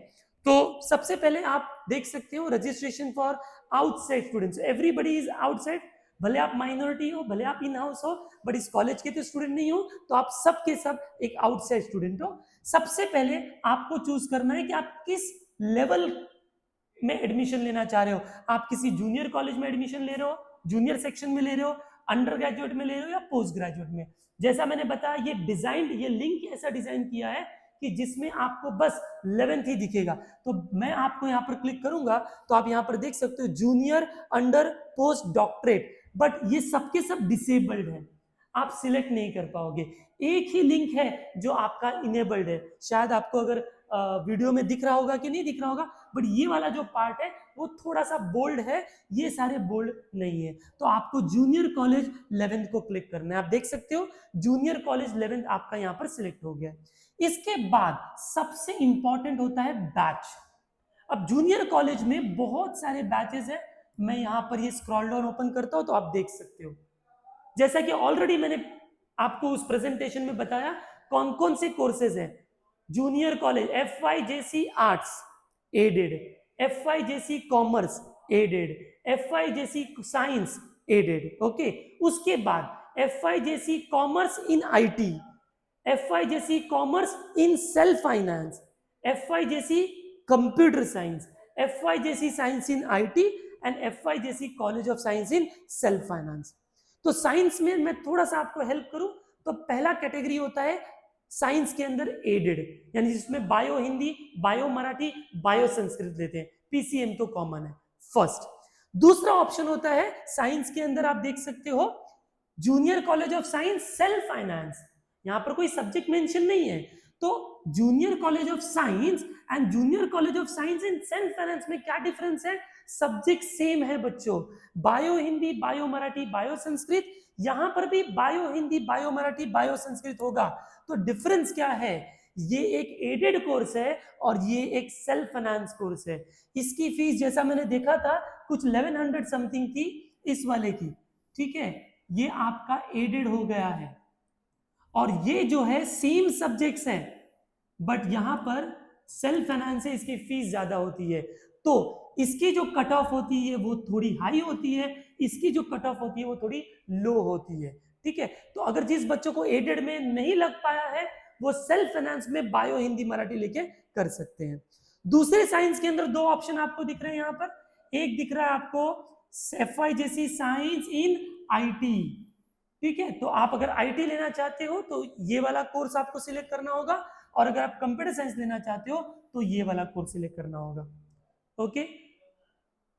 तो सबसे पहले आप देख सकते हो registration for outside students, everybody is outside, भले आप माइनॉरिटी हो, भले आप इन हाउस हो, बट इस कॉलेज के तो स्टूडेंट नहीं हो, तो आप सब के सब एक आउटसाइड स्टूडेंट हो। सबसे पहले आपको चूज करना है कि आप किस लेवल में एडमिशन लेना चाह रहे हो। आप किसी जूनियर कॉलेज में एडमिशन ले रहे हो, जूनियर सेक्शन में ले रहे हो, अंडर ग्रेजुएट में ले रहे हो या पोस्ट ग्रेजुएट में। जैसा मैंने बताया, ये लिंक ऐसा डिजाइन किया है कि जिसमें आपको बस 11th ही दिखेगा। तो मैं आपको यहाँ पर क्लिक करूंगा तो आप यहाँ पर देख सकते हो junior, under, post, doctorate, but ये सबके सब डिसेबल्ड है, आप सिलेक्ट नहीं कर पाओगे। एक ही लिंक है जो आपका इनेबल्ड है। शायद आपको अगर वीडियो में दिख रहा होगा कि नहीं दिख रहा होगा, बट ये वाला जो पार्ट है वो थोड़ा सा बोल्ड है, ये सारे बोल्ड नहीं है। तो आपको जूनियर कॉलेज 11th को क्लिक करना है। आप देख सकते हो जूनियर कॉलेज 11th आपका यहाँ पर सिलेक्ट हो गया। इसके बाद सबसे इंपॉर्टेंट होता है बैच। अब जूनियर कॉलेज में बहुत सारे बैचेस हैं, मैं यहाँ पर ये स्क्रॉल डाउन ओपन करता हूँ तो आप देख सकते हो। जैसा कि ऑलरेडी मैंने आपको उस प्रेजेंटेशन में बताया कौन कौन से कोर्सेज हैं। Junior college FYJC arts aided, FYJC commerce aided, FYJC science aided, okay. उसके बाद FYJC commerce in IT, FYJC commerce in self finance, FYJC computer science, FYJC science in IT and FYJC college of science in self finance. तो साइंस में मैं थोड़ा सा आपको हेल्प करूं तो पहला कैटेगरी होता है साइंस के अंदर एडेड, यानी जिसमें bio Hindi, bio Marathi, bio Sanskrit लेते हैं, PCM तो कॉमन है फर्स्ट। दूसरा ऑप्शन होता है साइंस के अंदर, आप देख सकते हो junior college of science self finance, यहां पर कोई सब्जेक्ट मेंशन नहीं है। तो junior college of science and junior college of science in self finance में क्या डिफरेंस है? सब्जेक्ट सेम है बच्चों, bio Hindi, bio Marathi, bio Sanskrit, यहां पर भी bio Hindi, bio Marathi, bio Sanskrit होगा। तो डिफरेंस क्या है? ये एक एडेड कोर्स है और ये एक सेल्फ फाइनेंस कोर्स है। इसकी फीस जैसा मैंने देखा था कुछ 1100 समथिंग थी इस वाले की, ठीक है। ये आपका एडेड हो गया है और ये जो है सेम सब्जेक्ट्स हैं, बट यहां पर सेल्फ फाइनेंस से इसकी फीस ज्यादा होती है। तो इसकी जो कट ऑफ होती है वो थोड़ी हाई होती है, इसकी जो कट ऑफ होती है वो थोड़ी लो होती है, ठीक है। तो अगर जिस बच्चों को एडेड में नहीं लग पाया है वो सेल्फ फाइनेंस में बायो हिंदी मराठी लेके कर सकते हैं। दूसरे साइंस के अंदर दो ऑप्शन आपको दिख रहे हैं यहाँ पर, एक दिख रहा है आपको FYJC साइंस इन IT, ठीक है। तो आप अगर IT लेना चाहते हो तो ये वाला कोर्स आपको सिलेक्ट करना होगा, और अगर आप कंप्यूटर साइंस लेना चाहते हो तो ये वाला कोर्स सिलेक्ट करना होगा, ओके।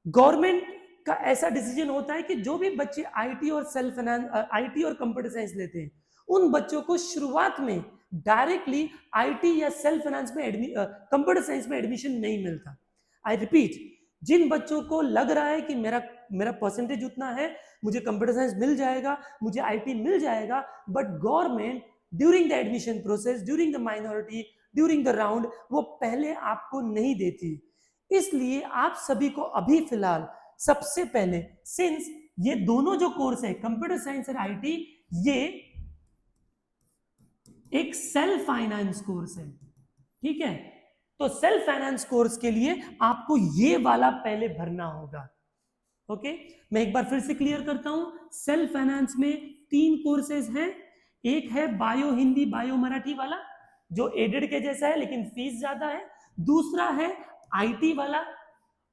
गवर्नमेंट का ऐसा डिसीजन होता है कि जो भी बच्चे IT और सेल्फ फाइनेंस, IT और कंप्यूटर साइंस लेते हैं, उन बच्चों को शुरुआत में डायरेक्टली IT या सेल्फ फाइनेंस में कंप्यूटर साइंस में एडमिशन नहीं मिलता। आई रिपीट, जिन बच्चों को लग रहा है कि मेरा परसेंटेज उतना है, मुझे कंप्यूटर साइंस मिल जाएगा, मुझे IT मिल जाएगा, but government during the admission process, during the minority, during the round, वो पहले आपको नहीं देती। इसलिए आप सभी को अभी फिलहाल सबसे पहले, सिंस ये दोनों जो कोर्स है कंप्यूटर साइंस और IT, ये एक सेल्फ फाइनेंस कोर्स है, ठीक है। तो सेल्फ फाइनेंस कोर्स के लिए आपको ये वाला पहले भरना होगा, ओके। मैं एक बार फिर से क्लियर करता हूं, सेल्फ फाइनेंस में 3 कोर्सेज हैं। एक है बायो हिंदी, बायो मराठी वाला जो एडेड के जैसा है लेकिन फीस ज्यादा है, दूसरा है IT वाला,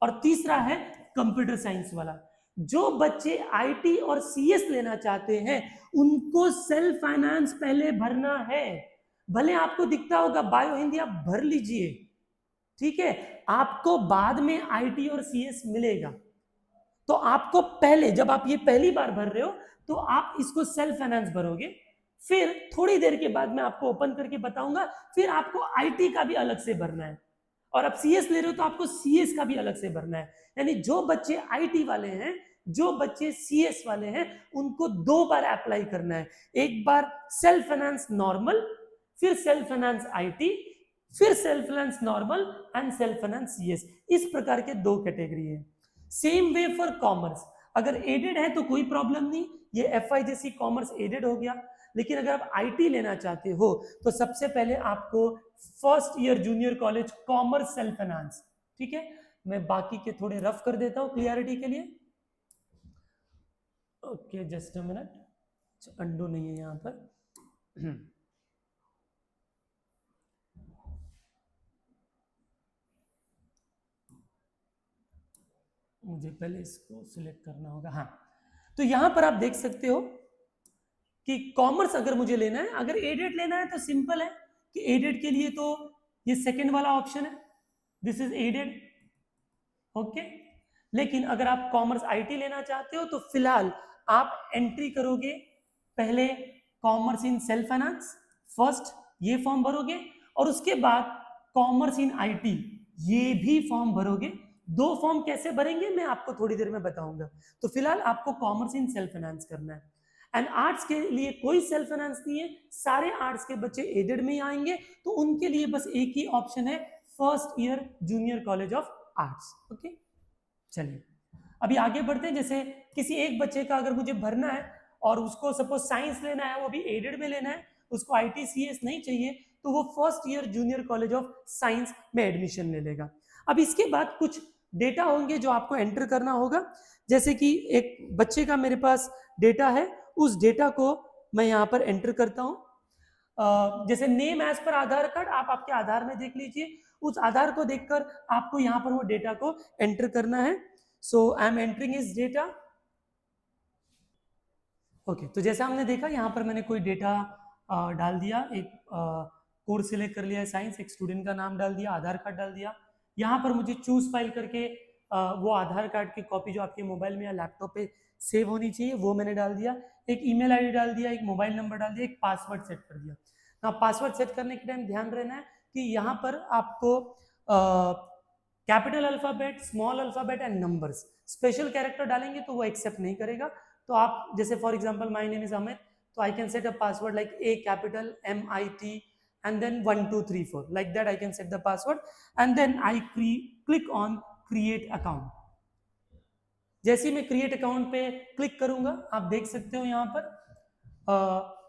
और तीसरा है कंप्यूटर साइंस वाला। जो बच्चे IT और CS लेना चाहते हैं उनको सेल्फ फाइनेंस पहले भरना है। भले आपको दिखता होगा बायो हिंदी, आप भर लीजिए, ठीक है, आपको बाद में IT और CS मिलेगा। तो आपको पहले, जब आप ये पहली बार भर रहे हो तो आप इसको सेल्फ फाइनेंस भरोगे, फिर थोड़ी देर के बाद मैं आपको ओपन करके बताऊंगा, फिर आपको IT का भी अलग से भरना है, और अब CS ले रहे हो तो आपको CS का भी अलग से भरना है। यानी जो बच्चे आईटी वाले हैं, जो बच्चे सीएस वाले हैं, उनको 2 बार अप्लाई करना है। एक बार सेल्फ फाइनेंस नॉर्मल, फिर सेल्फ फाइनेंस आईटी, फिर self finance normal and self finance CS. इस प्रकार के 2 कैटेगरी है। सेम वे फॉर कॉमर्स, अगर एडेड है तो कोई प्रॉब्लम नहीं, ये एफआई जैसी कॉमर्स एडेड हो गया। लेकिन अगर आप आईटी लेना चाहते हो तो सबसे पहले आपको first year junior college commerce self finance, ठीक है। मैं बाकी के थोड़े रफ कर देता हूं क्लियरिटी के लिए। Okay just a minute, undo नहीं है यहां पर। मुझे पहले इसको सिलेक्ट करना होगा। हाँ, तो यहां पर आप देख सकते हो कि कॉमर्स अगर मुझे लेना है, अगर एडेड लेना है तो सिंपल है कि एडेड के लिए तो ये सेकंड वाला ऑप्शन है, दिस इज एडेड, ओके। लेकिन अगर आप कॉमर्स आईटी लेना चाहते हो तो फिलहाल आप एंट्री करोगे पहले commerce in self finance, first ये फॉर्म भरोगे, और उसके बाद कॉमर्स इन आईटी ये भी फॉर्म भरोगे। 2 फॉर्म कैसे भरेंगे मैं आपको थोड़ी देर में बताऊंगा। तो फिलहाल आपको कॉमर्स इन सेल्फ फाइनेंस करना है। एंड आर्ट्स के लिए कोई सेल्फ फाइनेंस नहीं है, सारे आर्ट्स के बच्चे एडेड में ही आएंगे, तो उनके लिए बस एक ही ऑप्शन है, first year junior college of arts, okay. चलिए अभी आगे बढ़ते हैं। जैसे किसी एक बच्चे का अगर मुझे भरना है और उसको सपोज साइंस लेना है, वो भी एडेड में लेना है, उसको आईटी सीएस नहीं चाहिए, तो वो first year junior college of science में एडमिशन ले लेगा। अब इसके बाद कुछ डेटा होंगे जो आपको एंटर करना होगा। जैसे कि एक बच्चे का मेरे पास डेटा है, उस डेटा को मैं यहाँ पर एंटर करता हूँ। जैसे नेम एज पर आधार कार्ड, आप आपके आधार में देख लीजिए, उस आधार को देखकर आपको यहाँ पर वो डेटा को एंटर करना है। सो आई एम एंटरिंग इस डेटा, ओके। तो जैसा हमने देखा यहाँ पर मैंने कोई डेटा डाल दिया, एक कोर्स सिलेक्ट कर लिया है साइंस, एक स्टूडेंट का नाम डाल दिया, आधार कार्ड डाल दिया। यहाँ पर मुझे चूज फाइल करके वो आधार कार्ड की कॉपी जो आपके मोबाइल में या लैपटॉप पे सेव होनी चाहिए वो मैंने डाल दिया, एक ईमेल आईडी डाल दिया, एक मोबाइल नंबर डाल दिया, एक पासवर्ड सेट कर दिया। ना पासवर्ड सेट करने के टाइम ध्यान रहना है कि यहाँ पर आपको capital alphabet, small alphabet and numbers, special character डालेंगे तो वो एक्सेप्ट नहीं करेगा। तो आप जैसे for example my name is Amit, तो I can set a password like a capital MIT and then 1 2 3 4, like that I can set the password and then I click on create account। जैसे ही मैं क्रिएट अकाउंट पे क्लिक करूंगा आप देख सकते हो यहाँ पर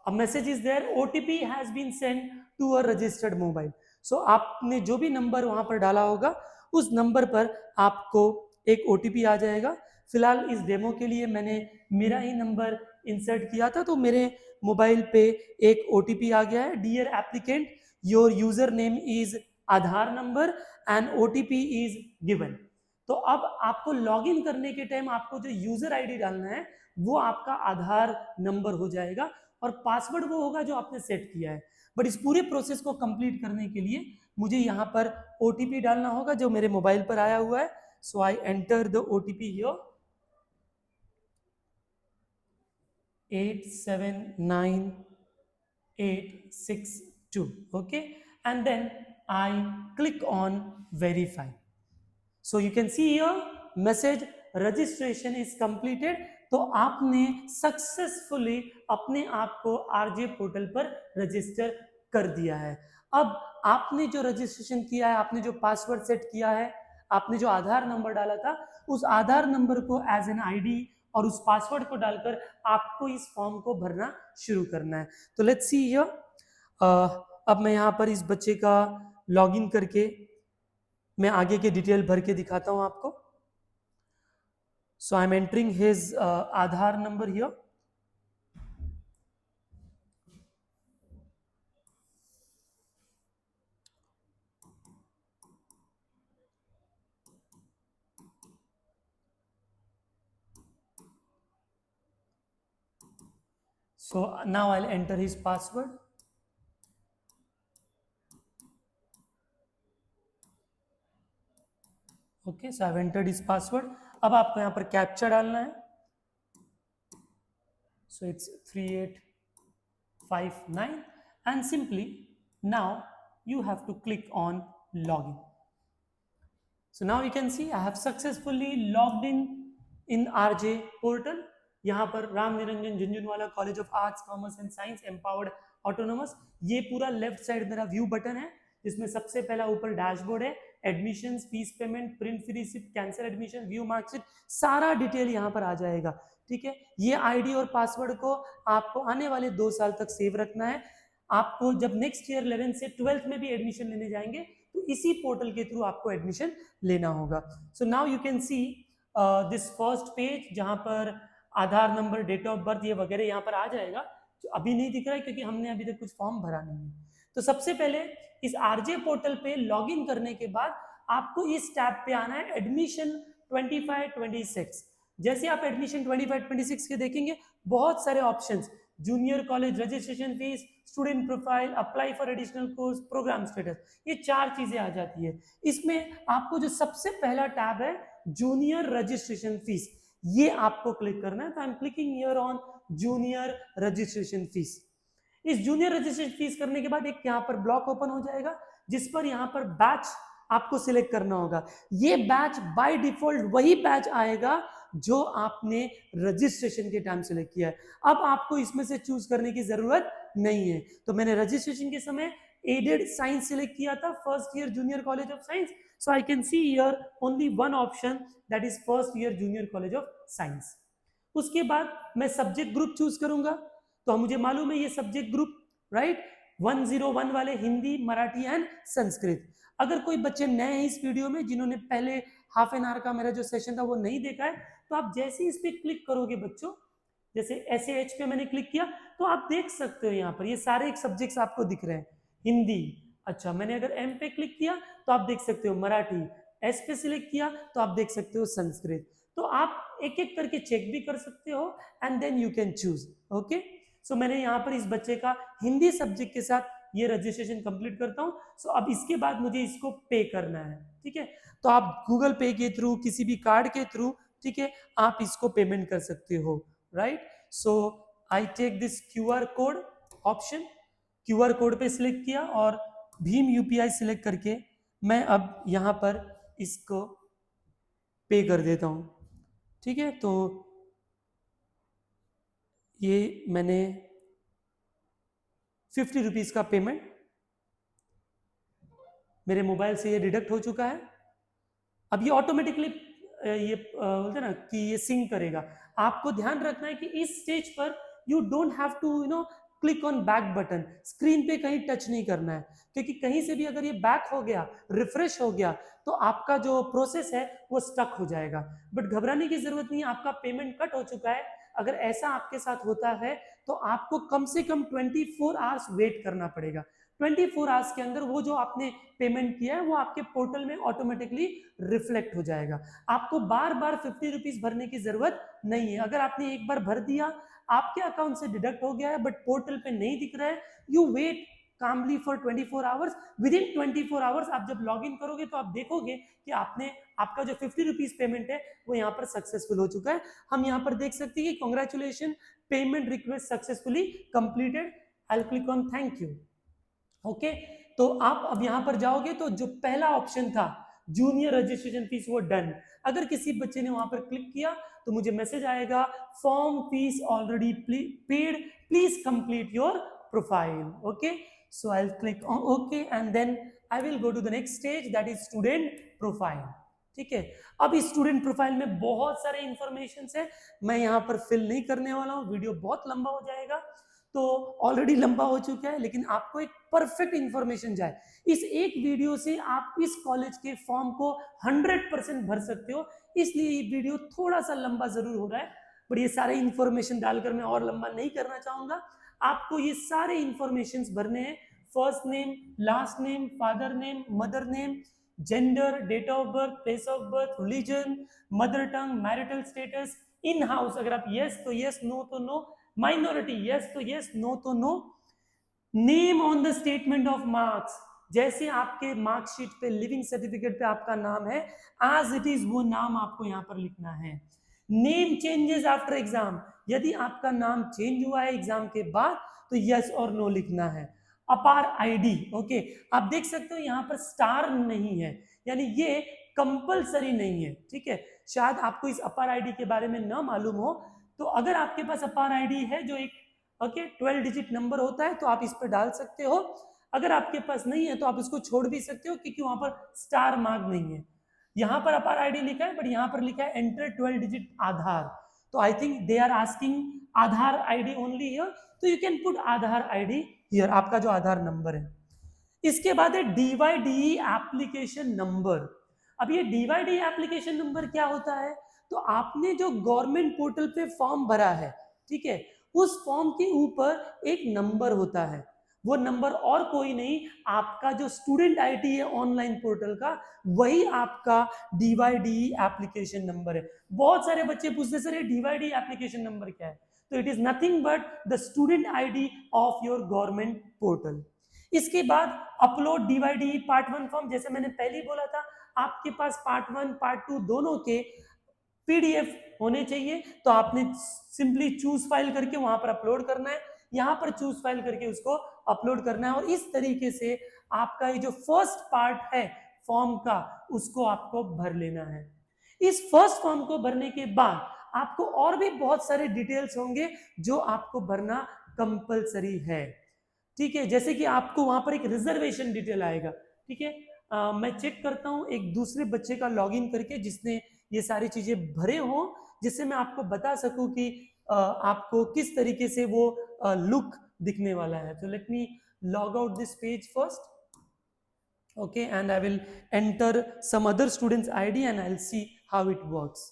a message is there, OTP has been sent to a registered mobile। सो आपने जो भी नंबर वहां पर डाला होगा उस नंबर पर आपको एक OTP आ जाएगा। फिलहाल इस डेमो के लिए मैंने मेरा ही नंबर इंसर्ट किया था, तो मेरे मोबाइल पे एक OTP आ गया है, dear applicant your user name is Aadhaar number and OTP is given. तो अब आपको लॉगिन करने के टाइम आपको जो यूजर आईडी डालना है वो आपका आधार नंबर हो जाएगा और पासवर्ड वो होगा जो आपने सेट किया है। बट इस पूरे प्रोसेस को कंप्लीट करने के लिए मुझे यहाँ पर OTP डालना होगा जो मेरे मोबाइल पर आया हुआ है। So I enter the OTP here, 879862, okay, and then I click on verify। So you can see here message registration is completed। तो आपने सक्सेसफुली अपने आप को आरजे पोर्टल पर रजिस्टर कर दिया है। अब आपने जो रजिस्ट्रेशन किया है, आपने जो पासवर्ड सेट किया है, आपने जो आधार नंबर डाला था, उस आधार नंबर को एज एन आईडी और उस पासवर्ड को डालकर आपको इस फॉर्म को भरना शुरू करना है। तो लेट्स सी हियर, अब मैं यहाँ पर इस बच्चे का लॉगिन करके मैं आगे के डिटेल भर के दिखाता हूं आपको। So I am entering his Aadhaar number here, so now I'll enter his password। Okay, so I entered his password. अब आपको यहाँ पर कैप्चा डालना है, so it's 3859 and simply now you have to click on login। So now you can see I have successfully logged in RJ portal. यहाँ पर Ram Niranjan Jhunjhunwala college of arts commerce and science empowered autonomous, ये पूरा लेफ्ट साइड मेरा व्यू बटन है, जिसमें सबसे पहला ऊपर डैशबोर्ड है, admissions, fees payment, print free receipt, cancel admission, view marksheet, सारा डिटेल यहाँ पर आ जाएगा। ठीक है, ये आईडी और पासवर्ड को आपको आने वाले 2 साल तक सेव रखना है। आपको जब नेक्स्ट ईयर 11th से 12th में भी एडमिशन लेने जाएंगे तो इसी पोर्टल के थ्रू आपको एडमिशन लेना होगा। So now you can see this first page, जहां पर आधार नंबर, डेट ऑफ बर्थ, ये वगैरह यहाँ पर आ जाएगा, जो अभी नहीं दिख रहा है क्योंकि हमने अभी तक कुछ फॉर्म भरा नहीं है। तो सबसे पहले इस आरजे पोर्टल पे लॉगिन करने के बाद आपको इस टैब पे आना है, एडमिशन 25-26। जैसे आप एडमिशन 25-26 के देखेंगे, बहुत सारे options, junior college registration fees, student profile, apply for additional course, program status, ये 4 चीजें आ जाती है। इसमें आपको जो सबसे पहला टैब है जूनियर रजिस्ट्रेशन फीस, ये आपको क्लिक करना है। तो I am clicking here on junior registration fees. इस जूनियर रजिस्ट्रेशन फीस करने के बाद एक यहाँ पर ब्लॉक ओपन हो जाएगा, जिस पर यहाँ पर बैच आपको सिलेक्ट करना होगा। ये बैच बाय डिफॉल्ट वही बैच आएगा जो आपने रजिस्ट्रेशन के टाइम सेलेक्ट किया है। अब आपको इसमें से चूज करने की जरूरत नहीं है। तो मैंने रजिस्ट्रेशन के समय एडेड साइंस सिलेक्ट किया था, first year junior college of science, so I can see here only one option, that is first year junior college of science. उसके बाद मैं सब्जेक्ट ग्रुप चूज करूंगा, तो मुझे मालूम है ये सब्जेक्ट ग्रुप, राइट, 101 वाले हिंदी, मराठी एंड संस्कृत। अगर कोई बच्चे नए हैं इस वीडियो में, जिन्होंने पहले हाफ एन आवर का मेरा जो सेशन था वो नहीं देखा है, तो आप जैसे इस पे क्लिक करोगे बच्चों, जैसे SAH पे मैंने क्लिक किया, तो आप देख सकते हो यहाँ पर ये सारे एक सब्जेक्ट्स आपको दिख रहे हैं। हिंदी, अच्छा, मैंने अगर M पे क्लिक किया तो आप देख सकते हो मराठी, S पे सिलेक्ट किया तो आप देख सकते हो संस्कृत। तो आप एक एक करके चेक भी कर सकते हो and then you can choose. Okay, so मैंने यहाँ पर इस बच्चे का हिंदी सब्जेक्ट के साथ ये रजिस्ट्रेशन कंप्लीट करता हूँ। सो अब इसके बाद मुझे इसको पे करना है। ठीक है, तो आप गूगल पे के थ्रू, किसी भी कार्ड के थ्रू, ठीक है, आप इसको पेमेंट कर सकते हो, right. So I take this QR code option, QR code पे सिलेक्ट किया और भीम UPI सिलेक्ट करके मैं अब यहाँ पर इसको पे कर देता हूँ। ठीक है, तो ये मैंने 50 रुपीज़ का पेमेंट मेरे मोबाइल से ये डिडक्ट हो चुका है। अब ये ऑटोमेटिकली ये बोलते हैं ना कि ये सिंक करेगा। आपको ध्यान रखना है कि इस स्टेज पर you don't have to click on back button, screen पे कहीं टच नहीं करना है, क्योंकि कहीं से भी अगर ये बैक हो गया, रिफ्रेश हो गया, तो आपका जो प्रोसेस है वो स्टक हो जाएगा। बट घबराने की जरूरत नहीं है, आपका पेमेंट कट हो चुका है। अगर ऐसा आपके साथ होता है तो आपको कम से कम 24 आवर्स वेट करना पड़ेगा। 24 आवर्स के अंदर वो जो आपने पेमेंट किया है वो आपके पोर्टल में ऑटोमेटिकली रिफ्लेक्ट हो जाएगा। आपको बार बार 50 रुपीज भरने की जरूरत नहीं है। अगर आपने एक बार भर दिया, आपके अकाउंट से डिडक्ट हो गया है बट पोर्टल पे नहीं दिख रहा है, you wait calmly for 24 hours. Within 24 hours आप जब लॉग इन करोगे तो आप देखोगे कि आपका जो 50 रुपीज पेमेंट है वो यहाँ पर सक्सेसफुल हो चुका है। हम यहाँ पर देख सकते हैं कि congratulation, payment request successfully completed, I will click on thank you. Okay, तो आप अब यहां पर जाओगे तो जो पहला ऑप्शन था जूनियर रजिस्ट्रेशन फीस, वो डन। अगर किसी बच्चे ने वहां पर क्लिक किया तो मुझे मैसेज आएगा, form fees already paid, please complete your profile. Okay, so I will click on okay and then I will go to the next stage, that is student profile. ठीक है, अब इस स्टूडेंट प्रोफाइल में बहुत सारे इंफॉर्मेशन है, मैं यहाँ पर फिल नहीं करने वाला हूँ, वीडियो बहुत लंबा हो जाएगा, तो ऑलरेडी लंबा हो चुका है, लेकिन आपको एक परफेक्ट इंफॉर्मेशन जाए। इस एक वीडियो से आप इस कॉलेज के फॉर्म को 100% भर सकते हो, इसलिए ये वीडियो थोड़ा सा लंबा जरूर हो रहा है, पर ये सारे इंफॉर्मेशन डालकर मैं और लंबा नहीं करना चाहूंगा। आपको ये सारे इंफॉर्मेशन भरने हैं, first name, last name, father name, mother name, gender, date of birth, place of birth, religion, mother tongue, marital status, in house अगर आप यस तो यस, नो तो नो, माइनॉरिटी यस तो यस, नो तो no, name on the statement of marks, जैसे आपके मार्कशीट पे, लिविंग सर्टिफिकेट पे आपका नाम है, एज इट इज वो नाम आपको यहां पर लिखना है। नेम चेंजेस आफ्टर एग्जाम, यदि आपका नाम चेंज हुआ है एग्जाम के बाद तो यस और नो लिखना है। अपार आईडी, ओके, आप देख सकते हो यहां पर स्टार नहीं है, यानी ये कंपलसरी नहीं है, ठीक है। शायद आपको इस अपार आईडी के बारे में ना मालूम हो, तो अगर आपके पास अपार आईडी है जो एक 12 डिजिट नंबर होता है तो आप इस पर डाल सकते हो। अगर आपके पास नहीं है तो आप इसको छोड़ भी सकते हो, क्योंकि वहां पर स्टार मार्क नहीं है। यहाँ पर अपार आईडी लिखा है, बट यहाँ पर लिखा है एंटर 12 डिजिट आधार, तो I think they are asking Aadhaar ID only here, तो you can put Aadhaar ID here, आपका जो आधार नंबर है। इसके बाद है डीवाईडी एप्लीकेशन नंबर। अब ये डीवाईडी एप्लीकेशन नंबर क्या होता है, तो आपने जो गवर्नमेंट पोर्टल पे फॉर्म भरा है, ठीक है, उस फॉर्म के ऊपर एक नंबर होता है, वो नंबर और कोई नहीं, आपका जो स्टूडेंट आईडी है ऑनलाइन पोर्टल का, वही आपका डीवाईडी एप्लीकेशन नंबर है। बहुत सारे बच्चे पूछते सर ये डीवाईडी एप्लीकेशन नंबर क्या है, तो it is nothing but the student ID of your government portal. इसके बाद अपलोड डीवाईडी पार्ट 1 फॉर्म, जैसे मैंने पहले ही बोला था, आपके पास पार्ट 1 पार्ट 2 दोनों के पीडीएफ होने चाहिए, तो आपने सिंपली चूज फाइल करके वहां पर अपलोड करना है, यहां पर चूज फाइल करके उसको अपलोड करना है, और इस तरीके से आपका ये जो फर्स्ट पार्ट है फॉर्म का, उसको आपको भर लेना है। इस फर्स्ट फॉर्म को भरने के बाद आपको और भी बहुत सारे डिटेल्स होंगे जो आपको भरना कंपलसरी है, ठीक है। जैसे कि आपको वहां पर एक रिजर्वेशन डिटेल आएगा, ठीक है। मैं चेक करता हूं एक दूसरे बच्चे का लॉगिन करके जिसने ये सारी चीजें भरे हो, जिससे मैं आपको बता सकूं कि आपको किस तरीके से वो लुक दिखने वाला है। तो let me log out this page first, okay, and I will enter some other students ID and I'll see how it works.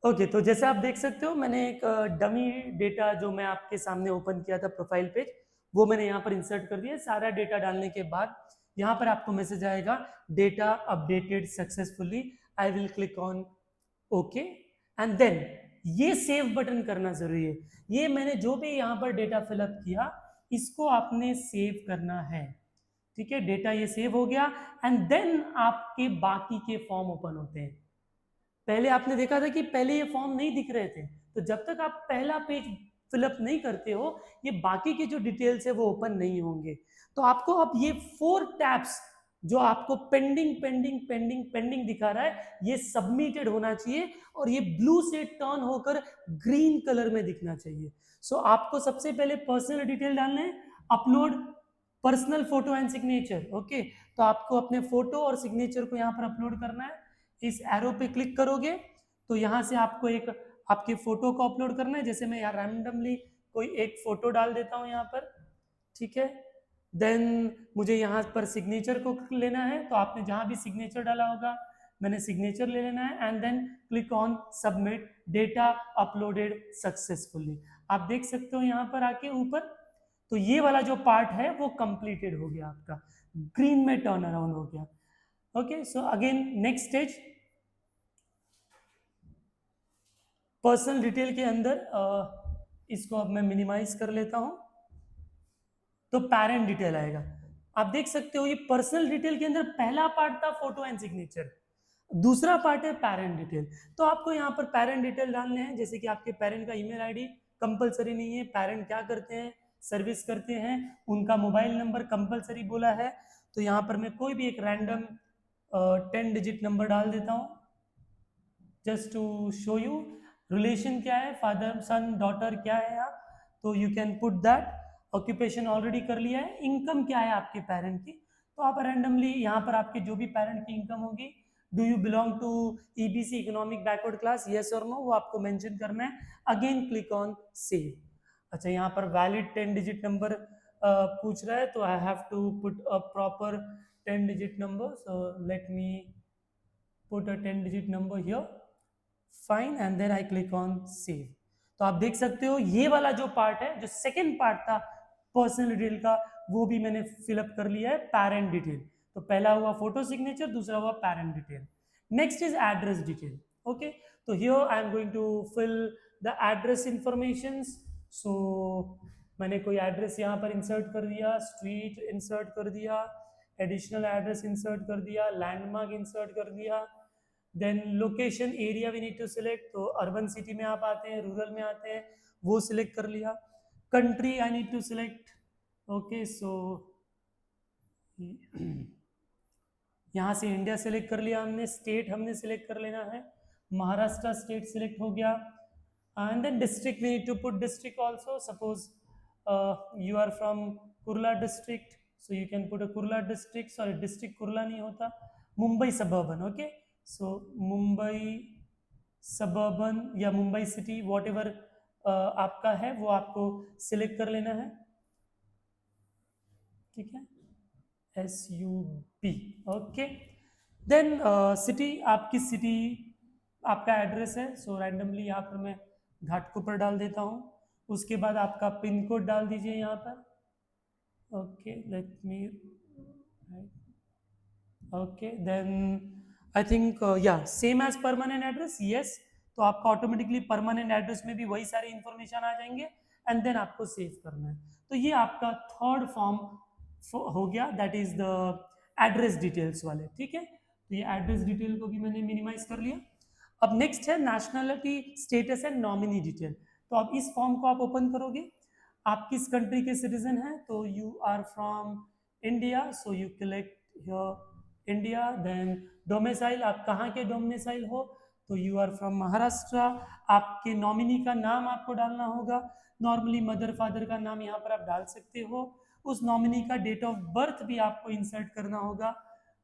Okay तो जैसे आप देख सकते हो, मैंने एक डमी डेटा जो मैं आपके सामने ओपन किया था प्रोफाइल पेज, वो मैंने यहाँ पर इंसर्ट कर दिया। सारा डेटा डालने के बाद यहाँ पर आपको मैसेज आएगा data updated successfully, I will click on okay, and then ये सेव बटन करना जरूरी है। ये मैंने जो भी यहाँ पर डेटा फिलअप किया, इसको आपने सेव करना है, ठीक है। डेटा ये सेव हो गया, एंड देन आपके बाकी के फॉर्म ओपन होते हैं। पहले आपने देखा था कि पहले ये फॉर्म नहीं दिख रहे थे, तो जब तक आप पहला पेज फिलअप नहीं करते हो, ये बाकी के जो डिटेल्स है वो ओपन नहीं होंगे। तो आपको अब ये 4 टैब्स जो आपको पेंडिंग पेंडिंग पेंडिंग पेंडिंग दिखा रहा है, ये सबमिटेड होना चाहिए, और ये ब्लू से टर्न होकर ग्रीन कलर में दिखना चाहिए। सो आपको सबसे पहले पर्सनल डिटेल डालने हैं, upload personal photo and signature, okay. तो आपको अपने फोटो और सिग्नेचर को यहाँ पर अपलोड करना है। इस एरो पे क्लिक करोगे तो यहाँ से आपको एक आपके फोटो को अपलोड करना है। जैसे मैं यहाँ रैंडमली कोई एक फोटो डाल देता हूँ यहाँ पर, ठीक है। देन मुझे यहाँ पर सिग्नेचर को लेना है, तो आपने जहाँ भी सिग्नेचर डाला होगा मैंने सिग्नेचर ले लेना है, and then click on submit, data uploaded successfully. आप देख सकते हो यहाँ पर आके ऊपर, तो ये वाला जो पार्ट है वो कंप्लीटेड हो गया, आपका ग्रीन में टर्न अराउंड हो गया। Okay, so again next stage, personal detail के अंदर इसको अब मैं मिनिमाइज कर लेता हूं, तो पेरेंट डिटेल आएगा। आप देख सकते हो ये पर्सनल डिटेल के अंदर पहला पार्ट था फोटो एंड सिग्नेचर, दूसरा पार्ट है पेरेंट डिटेल। तो आपको यहाँ पर पेरेंट डिटेल डालने हैं, जैसे कि आपके पेरेंट का ईमेल आईडी कंपलसरी नहीं है, पेरेंट क्या करते हैं, सर्विस करते हैं, उनका मोबाइल नंबर कंपलसरी बोला है, तो यहाँ पर मैं कोई भी एक रैंडम 10 डिजिट नंबर डाल देता हूँ, just to show you. Relation क्या है, फादर सन डॉटर क्या है यहाँ, तो you can put that. Occupation already कर लिया है। इनकम क्या है आपके पेरेंट की, तो आप रैंडमली यहाँ पर आपके जो भी पेरेंट की इनकम होगी, do you belong to EBC economic backward class, yes और नो, वो आपको मेंशन करना है। Again click on save. अच्छा, यहाँ पर वैलिड 10 डिजिट नंबर पूछ रहा है, तो I have to put a proper 10 digit number, so let me put a 10 digit number here, fine, and then I click on save। तो आप देख सकते हो ये वाला जो पार्ट है, जो सेकंड पार्ट था पर्सनल डिटेल का, वो भी मैंने फिलअप कर लिया है पेरेंट डिटेल। तो पहला हुआ फोटो सिग्नेचर, दूसरा हुआ parent detail. Next is address detail, okay. तो here I am going to fill the address information. So मैंने कोई एड्रेस यहाँ पर इंसर्ट कर दिया, स्ट्रीट इंसर्ट कर दिया, एडिशनल एड्रेस इंसर्ट कर दिया, लैंडमार्क इंसर्ट कर दिया, then location area we need to select, तो अर्बन सिटी में आप आते हैं, रूरल में आते हैं, वो सिलेक्ट कर लिया। Country I need to select, okay, so यहाँ से इंडिया सेलेक्ट कर लिया हमने, स्टेट हमने सेलेक्ट कर लेना है, महाराष्ट्र स्टेट सेलेक्ट हो गया, and then district we need to put district also, suppose you are from Kurla district, so you can put a Kurla district, sorry district Kurla नहीं होता, Mumbai suburban, okay, so Mumbai suburban या मुंबई सिटी, वॉट एवर आपका है वो आपको सिलेक्ट कर लेना है, ठीक है, SUB, ओके। देन सिटी, आपकी सिटी आपका एड्रेस है, सो रैंडमली यहाँ पर मैं घाटकोपर डाल देता हूँ, उसके बाद आपका पिन कोड डाल दीजिए यहाँ पर, okay, let me, okay, then I think या same as permanent address, yes, तो आपका ऑटोमेटिकली परमानेंट एड्रेस में भी वही सारी इंफॉर्मेशन आ जाएंगे, एंड देन आपको सेव करना है। तो ये आपका थर्ड फॉर्म हो गया, that is the address details वाले, ठीक है, तो ये एड्रेस डिटेल को भी मैंने मिनिमाइज कर लिया। अब नेक्स्ट है nationality status and nominee detail, तो अब इस फॉर्म को आप ओपन करोगे, आप किस कंट्री के सिटीजन हैं, तो you are from India, so you collect your India, then domicile, आप कहाँ के डोमिसाइल हो, तो यू आर फ्रॉम महाराष्ट्र, आपके नॉमिनी का नाम आपको डालना होगा, नॉर्मली मदर फादर का नाम यहाँ पर आप डाल सकते हो, उस नॉमिनी का डेट ऑफ बर्थ भी आपको इंसर्ट करना होगा,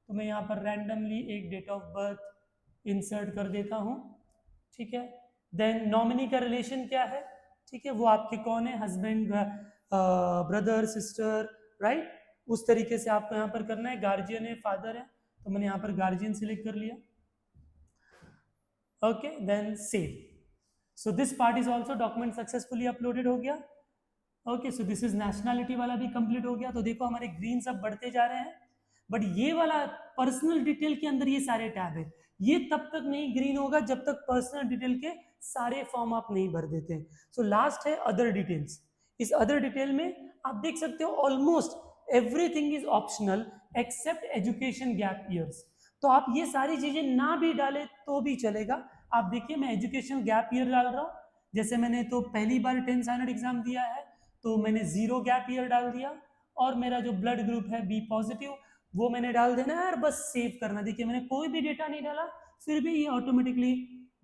तो मैं यहाँ पर रैंडमली एक डेट ऑफ बर्थ इंसर्ट कर देता हूँ, ठीक है, देन नॉमिनी का रिलेशन क्या है, ठीक है, वो आपके कौन है, हस्बैंड, ब्रदर, सिस्टर, राइट, उस तरीके से आपको यहाँ पर करना है, गार्जियन है, फादर है, तो मैंने यहाँ पर गार्जियन सिलेक्ट कर लिया, okay, then save, so this part is also document successfully uploaded हो गया, okay, so this is nationality वाला भी कंप्लीट हो गया, तो देखो हमारे ग्रीन सब बढ़ते जा रहे हैं, बट ये वाला पर्सनल डिटेल के अंदर ये सारे टैब है, ये तब तक नहीं ग्रीन होगा जब तक पर्सनल डिटेल के सारे फॉर्म आप नहीं भर देते हैं। सो लास्ट है अदर डिटेल्स, इस अदर डिटेल में आप देख सकते हो almost everything is optional except education gap years, तो आप ये सारी चीजें ना भी डाले तो भी चलेगा। आप देखिए मैं एजुकेशन गैप ईयर डाल रहा हूँ, जैसे मैंने तो पहली बार 10th स्टैंडर्ड एग्जाम दिया है तो मैंने 0 गैप ईयर डाल दिया, और मेरा जो ब्लड ग्रुप है बी पॉजिटिव वो मैंने डाल देना है और बस सेव करना। देखिए मैंने कोई भी डेटा नहीं डाला, फिर भी ये ऑटोमेटिकली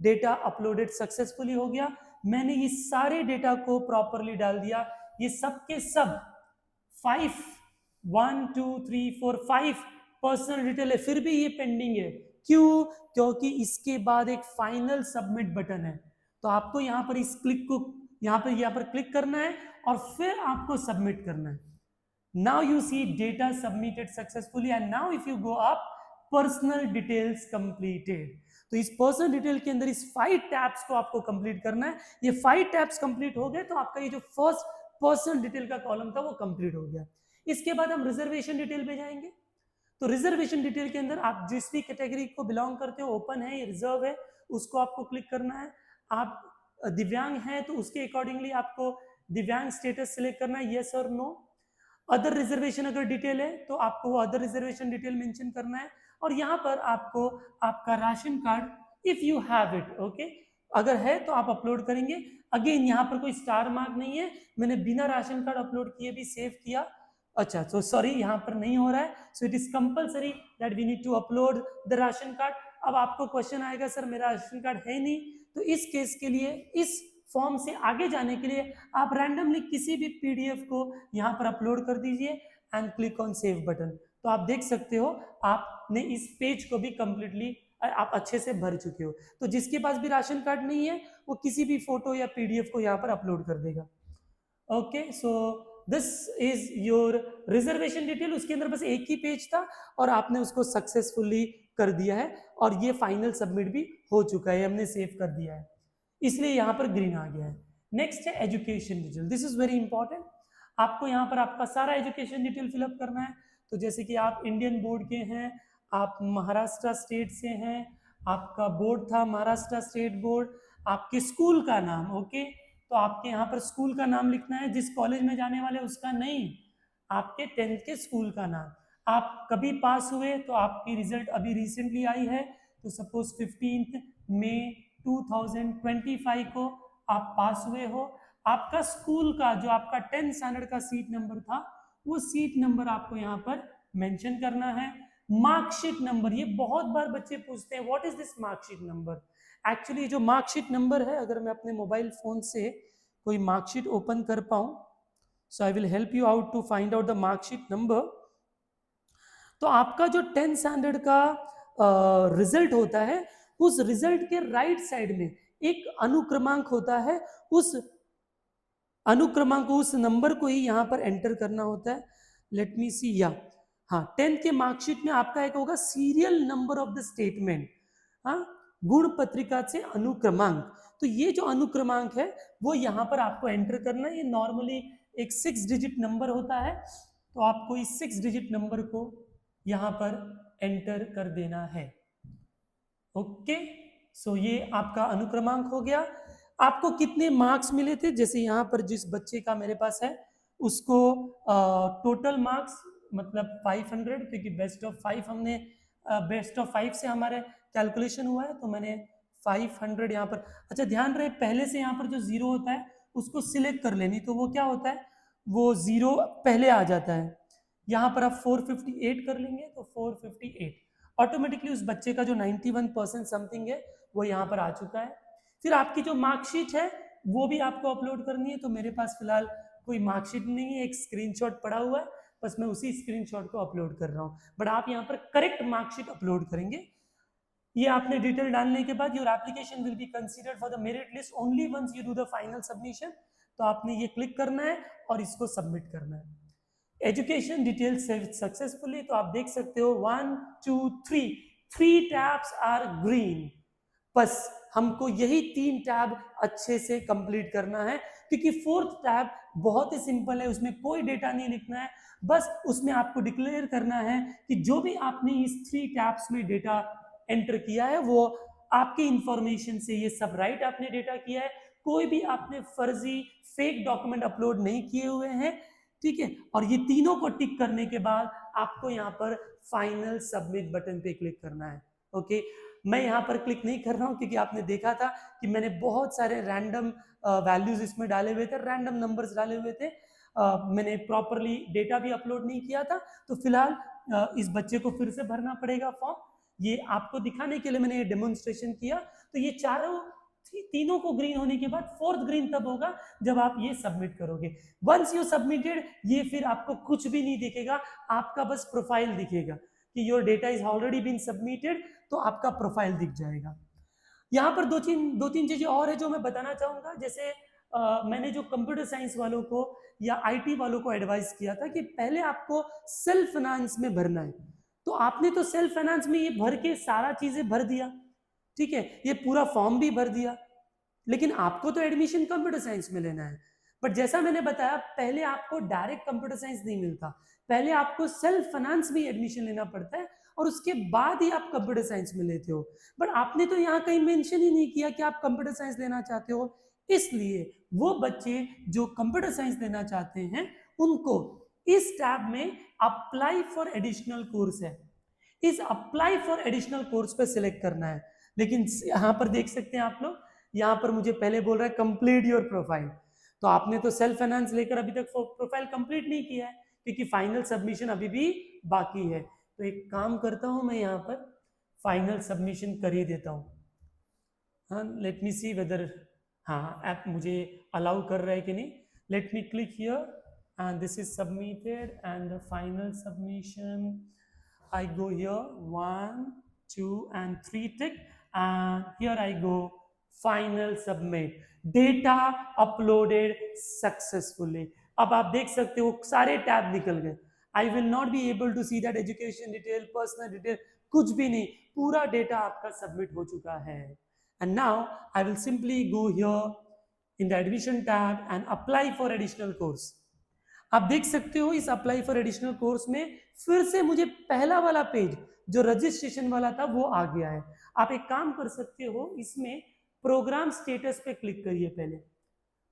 डेटा अपलोडेड सक्सेसफुली हो गया। मैंने ये सारे डेटा को प्रॉपरली डाल दिया, ये सब के सब 5 पर्सनल डिटेल है, फिर भी ये पेंडिंग है, क्यों? क्योंकि इसके बाद एक फाइनल सबमिट बटन है, तो आपको यहाँ पर इस क्लिक को यहाँ पर क्लिक करना है और फिर आपको सबमिट करना है। Now you see data submitted successfully and now if you go up personal details completed, तो इस पर्सनल डिटेल के अंदर इस 5 टैब्स को आपको कंप्लीट करना है। ये 5 टैब्स कंप्लीट हो गए तो आपका ये जो फर्स्ट पर्सनल डिटेल का कॉलम था वो कंप्लीट हो गया। इसके बाद हम रिजर्वेशन डिटेल पे जाएंगे। तो रिजर्वेशन डिटेल के अंदर आप जिस भी कैटेगरी को बिलोंग करते हो, ओपन है, रिजर्व है, उसको आपको क्लिक करना है। आप दिव्यांग हैं तो उसके अकॉर्डिंगली आपको दिव्यांग स्टेटस सिलेक्ट करना है, यस और नो। अदर रिजर्वेशन अगर डिटेल है तो आपको वो अदर रिजर्वेशन डिटेल मेंशन करना है, और यहाँ पर आपको आपका ration card if you have it, okay, अगर है तो आप अपलोड करेंगे। अगेन यहाँ पर कोई स्टार मार्क नहीं है, मैंने बिना राशन कार्ड अपलोड किए भी सेव किया। अच्छा, तो सॉरी यहाँ पर नहीं हो रहा है, so it is compulsory that we need to upload the ration card. अब आपको क्वेश्चन आएगा सर मेरा राशन कार्ड है नहीं, तो इस केस के लिए, इस फॉर्म से आगे जाने के लिए आप रैंडमली किसी भी पीडीएफ को यहाँ पर अपलोड कर दीजिए and click on save button. तो आप देख सकते हो आपने इस पेज को भी कंप्लीटली आप अच्छे से भर चुके हो। तो जिसके पास भी राशन कार्ड नहीं है वो किसी भी फोटो या पीडीएफ को यहाँ पर अपलोड कर देगा। Okay, so this is your reservation detail. उसके अंदर बस एक ही पेज था और आपने उसको सक्सेसफुली कर दिया है और ये फाइनल सबमिट भी हो चुका है, हमने सेव कर दिया है, इसलिए यहाँ पर ग्रीन आ गया है। नेक्स्ट है education detail, this is very important. आपको यहाँ पर आपका सारा एजुकेशन डिटेल फिलअप करना है। तो जैसे कि आप इंडियन बोर्ड के हैं, आप महाराष्ट्र स्टेट से हैं, आपका बोर्ड था महाराष्ट्र स्टेट बोर्ड, आपके स्कूल का नाम, ओके, तो आपके यहाँ पर स्कूल का नाम लिखना है, जिस कॉलेज में जाने वाले उसका नहीं, आपके 10th के स्कूल का नाम। आप कभी पास हुए तो आपकी रिजल्ट अभी रिसेंटली आई है, तो सपोज 15 मई 2025 को आप पास हुए हो। आपका स्कूल का जो आपका 10th स्टैंडर्ड का सीट नंबर था वो सीट नंबर आपको यहाँ पर मेंशन करना है। मार्कशीट नंबर, ये बहुत बार बच्चे पूछते हैं what is this marksheet number. Actually जो मार्कशीट नंबर है, अगर मैं अपने मोबाइल फोन से कोई मार्कशीट ओपन कर पाऊं, so I will help you out to find out the marksheet number. तो आपका जो 10th स्टैंडर्ड का रिजल्ट होता है, उस रिजल्ट के राइट साइड में एक अनुक्रमांक होता है, उस अनुक्रमांक उस नंबर को ही यहाँ पर एंटर करना होता है। लेट मी सी, या हाँ, 10th के मार्कशीट में आपका एक होगा serial number of the statement, हाँ, गुण पत्रिका से अनुक्रमांक। तो ये जो अनुक्रमांक है वो यहाँ पर आपको एंटर करना है। ये नॉर्मली एक 6 डिजिट नंबर होता है, तो आपको इस 6 डिजिट नंबर को यहाँ पर एंटर कर देना है। ओके, सो ये आपका अनुक्रमांक हो गया। आपको कितने मार्क्स मिले थे, जैसे यहाँ पर जिस बच्चे का मेरे पास है उसको टोटल मार्क्स मतलब 500, क्योंकि बेस्ट ऑफ 5 हमने बेस्ट ऑफ 5 से हमारे कैलकुलेशन हुआ है, तो मैंने 500 यहाँ पर। अच्छा ध्यान रहे, पहले से यहाँ पर जो जीरो होता है उसको सिलेक्ट कर लेनी, तो वो क्या होता है, वो जीरो पहले आ जाता है। यहाँ पर आप 458 कर लेंगे तो 458 ऑटोमेटिकली उस बच्चे का जो 91% समथिंग है वो यहाँ पर आ चुका है। फिर आपकी जो मार्कशीट है वो भी आपको अपलोड करनी है, तो मेरे पास फिलहाल कोई मार्कशीट नहीं है, एक स्क्रीनशॉट पड़ा हुआ है, बस मैं उसी स्क्रीनशॉट को अपलोड कर रहा हूँ। बट आप यहाँ पर करेक्ट मार्कशीट अपलोड करेंगे। ये आपने डिटेल डालने के बाद your application will be considered for the merit list only once you do the final submission. तो आपने ये क्लिक करना है और इसको सबमिट करना है। एजुकेशन डिटेल्स सक्सेसफुली, तो आप देख सकते हो 1 2 3 टैब्स आर ग्रीन। बस हमको यही 3 टैब अच्छे से कंप्लीट करना है, क्योंकि 4th टैब बहुत ही सिंपल है, उसमें कोई डेटा नहीं लिखना है, बस उसमें आपको डिक्लेयर करना है कि जो भी आपने इस 3 टैब्स में डेटा एंटर किया है वो आपकी इंफॉर्मेशन से ये सब राइट आपने डेटा किया है, कोई भी आपने फर्जी फेक डॉक्यूमेंट अपलोड नहीं किए हुए हैं, ठीक है। और ये तीनों को टिक करने के बाद आपको यहाँ पर फाइनल सबमिट बटन पे क्लिक करना है। ओके, मैं यहाँ पर क्लिक नहीं कर रहा हूँ क्योंकि आपने देखा था कि मैंने बहुत सारे रैंडम वैल्यूज इसमें डाले हुए थे, रैंडम नंबर्स डाले हुए थे, मैंने प्रॉपरली डेटा भी अपलोड नहीं किया था। तो फिलहाल इस बच्चे को फिर से भरना पड़ेगा फॉर्म, ये आपको दिखाने के लिए मैंने ये डेमोन्स्ट्रेशन किया। तो ये तीनों को ग्रीन होने के बाद 4th ग्रीन तब होगा जब आप ये सबमिट करोगे। वंस यू सबमिटेड, ये फिर आपको कुछ भी नहीं दिखेगा, आपका बस प्रोफाइल दिखेगा कि your data is already been submitted, तो आपका प्रोफाइल दिख जाएगा। यहाँ पर दो तीन चीजें और है जो मैं बताना चाहूंगा। जैसे मैंने जो कंप्यूटर साइंस वालों को या आईटी वालों को एडवाइस किया था कि पहले आपको सेल्फ फाइनेंस में भरना है, तो आपने तो सेल्फ फाइनेंस में ये भर के सारा चीजें भर दिया, ठीक है, ये पूरा फॉर्म भी भर दिया, लेकिन आपको तो एडमिशन कंप्यूटर साइंस में लेना है। बट जैसा मैंने बताया, पहले आपको डायरेक्ट कंप्यूटर साइंस नहीं मिलता, पहले आपको सेल्फ फाइनेंस में एडमिशन लेना पड़ता है और उसके बाद ही आप कंप्यूटर साइंस में लेते हो। बट आपने तो यहाँ कहीं मेंशन ही नहीं किया कि आप कंप्यूटर साइंस लेना चाहते हो, इसलिए वो बच्चे जो कंप्यूटर साइंस लेना चाहते हैं उनको इस टैब में अप्लाई फॉर एडिशनल कोर्स है, इस अप्लाई फॉर एडिशनल कोर्स पे सिलेक्ट करना है। लेकिन यहाँ पर देख सकते हैं आप लोग, यहाँ पर मुझे पहले बोल रहा है कंप्लीट योर प्रोफाइल, तो आपने तो सेल्फ फाइनेंस लेकर अभी तक प्रोफाइल कंप्लीट नहीं किया है, क्योंकि फाइनल सबमिशन अभी भी बाकी है। तो एक काम करता हूं, मैं यहाँ पर फाइनल सबमिशन कर ही देता हूँ। हाँ, लेट मी सी वेदर, हाँ ऐप मुझे अलाउ कर रहा है कि नहीं। Let me click here and this is submitted and the final submission, I go here 1 2 and 3 tick and here I go final submit, data uploaded successfully। अब आप देख सकते हो सारे टैब निकल गए। I will not be able to see that education detail, personal detail, कुछ भी नहीं, पूरा डेटा आपका सबमिट हो चुका है। And now I will simply go here in the admission tab and apply for additional course। आप देख सकते हो इस अप्लाई फॉर एडिशनल कोर्स में फिर से मुझे पहला वाला पेज जो रजिस्ट्रेशन वाला था वो आ गया है। आप एक काम कर सकते हो, इसमें प्रोग्राम स्टेटस पे क्लिक करिए। पहले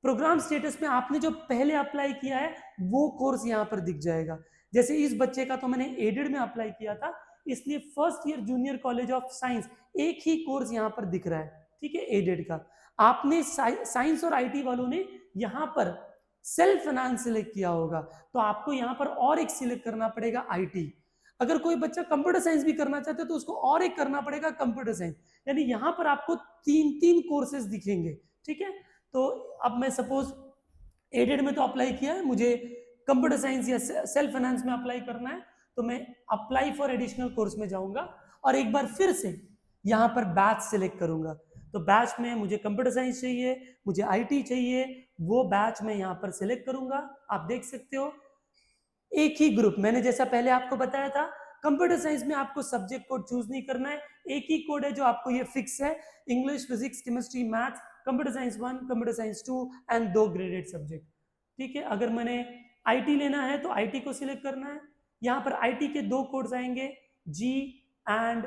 प्रोग्राम स्टेटस में आपने जो पहले अप्लाई किया है वो कोर्स यहाँ पर दिख जाएगा। जैसे इस बच्चे का तो मैंने एडेड में अप्लाई किया था, इसलिए first year junior college of science एक ही कोर्स यहाँ पर दिख रहा है, ठीक है, एडेड का। आपने साइंस और आईटी वालों ने यहाँ पर सेल्फ फाइनेंस सिलेक्ट किया होगा, तो आपको यहाँ पर और एक सिलेक्ट करना पड़ेगा आईटी। अगर कोई बच्चा कंप्यूटर साइंस भी करना चाहता है तो उसको और एक करना पड़ेगा कंप्यूटर साइंस, यानी यहाँ पर आपको तीन तीन कोर्सेज दिखेंगे, ठीक है। तो अब मैं सपोज एडेड में तो अप्लाई किया है, मुझे कंप्यूटर साइंस या सेल्फ फाइनेंस में अप्लाई करना है, तो मैं अप्लाई फॉर एडिशनल कोर्स में जाऊंगा और एक बार फिर से यहाँ पर बैच सिलेक्ट करूंगा। तो बैच में मुझे कंप्यूटर साइंस चाहिए, मुझे आईटी चाहिए, वो बैच में यहाँ पर सिलेक्ट करूंगा। आप देख सकते हो एक ही ग्रुप, मैंने जैसा पहले आपको बताया था कंप्यूटर साइंस में आपको सब्जेक्ट कोड चूज नहीं करना है, एक ही कोड है जो आपको ये फिक्स है, English, physics, chemistry, maths, computer science 1, computer science 2 and 2 graded subject, ठीक है। अगर मैंने आईटी लेना है तो आईटी को सिलेक्ट करना है, यहाँ पर आईटी के 2 कोड्स आएंगे, जी एंड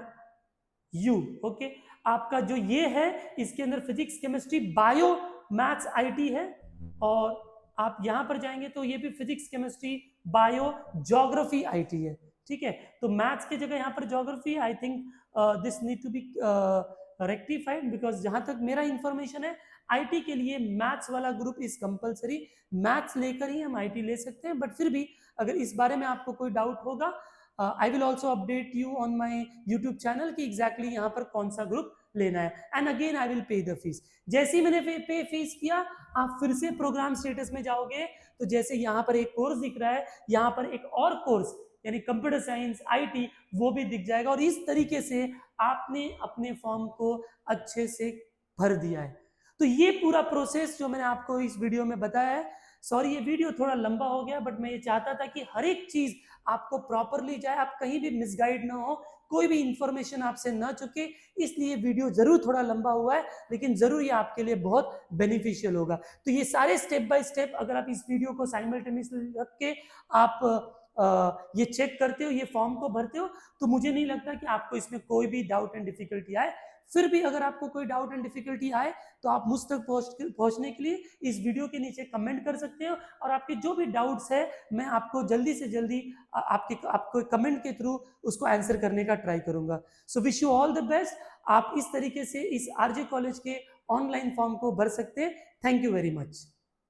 यू, ओके। आपका जो ये है इसके अंदर physics, chemistry, bio, maths, IT है, और आप यहां पर जाएंगे तो ये भी physics, chemistry, bio, geography, IT है, ठीक है। तो मैथ्स की जगह यहाँ पर geography, I think this need to be rectified, because जहां तक मेरा इंफॉर्मेशन है आईटी के लिए मैथ्स वाला ग्रुप इज कंपलसरी, मैथ्स लेकर ही हम आईटी ले सकते हैं। बट फिर भी अगर इस बारे में आपको कोई डाउट होगा, I will also update you on my YouTube channel कि एग्जैक्टली यहाँ पर कौन सा ग्रुप लेना है, and again I will pay the fees. जैसे ही मैंने पे फीस किया, आप फिर से प्रोग्राम स्टेटस में जाओगे तो जैसे यहाँ पर एक कोर्स दिख रहा है, यहाँ पर एक और कोर्स यानी कंप्यूटर साइंस, आईटी, वो भी दिख जाएगा, और इस तरीके से आपने अपने फॉर्म को अच्छे से भर दिया है। तो ये पूरा प्रोसेस जो मैंने आपको इस वीडियो में बताया है, सॉरी ये वीडियो थोड़ा लंबा हो गया, बट मैं ये चाहता था कि हर एक चीज आपको प्रॉपरली जाए, आप कहीं भी मिसगाइड ना हो, कोई भी इंफॉर्मेशन आपसे ना चुके, इसलिए वीडियो जरूर थोड़ा लंबा हुआ है, लेकिन जरूर ये आपके लिए बहुत बेनिफिशियल होगा। तो ये सारे स्टेप बाय स्टेप अगर आप इस वीडियो को साइमल्टेनियसली रख के आप ये चेक करते हो, ये फॉर्म को भरते हो, तो मुझे नहीं लगता कि आपको इसमें कोई भी डाउट एंड डिफिकल्टी आए। फिर भी अगर आपको कोई डाउट एंड डिफिकल्टी आए तो आप मुझ तक पहुंचने के लिए इस वीडियो के नीचे कमेंट कर सकते हो, और आपके जो भी डाउट्स है मैं आपको जल्दी से जल्दी आपको कमेंट के थ्रू उसको आंसर करने का ट्राई करूंगा। So wish you all the best. आप इस तरीके से इस आरजे कॉलेज के ऑनलाइन फॉर्म को भर सकते हैं। Thank you very much.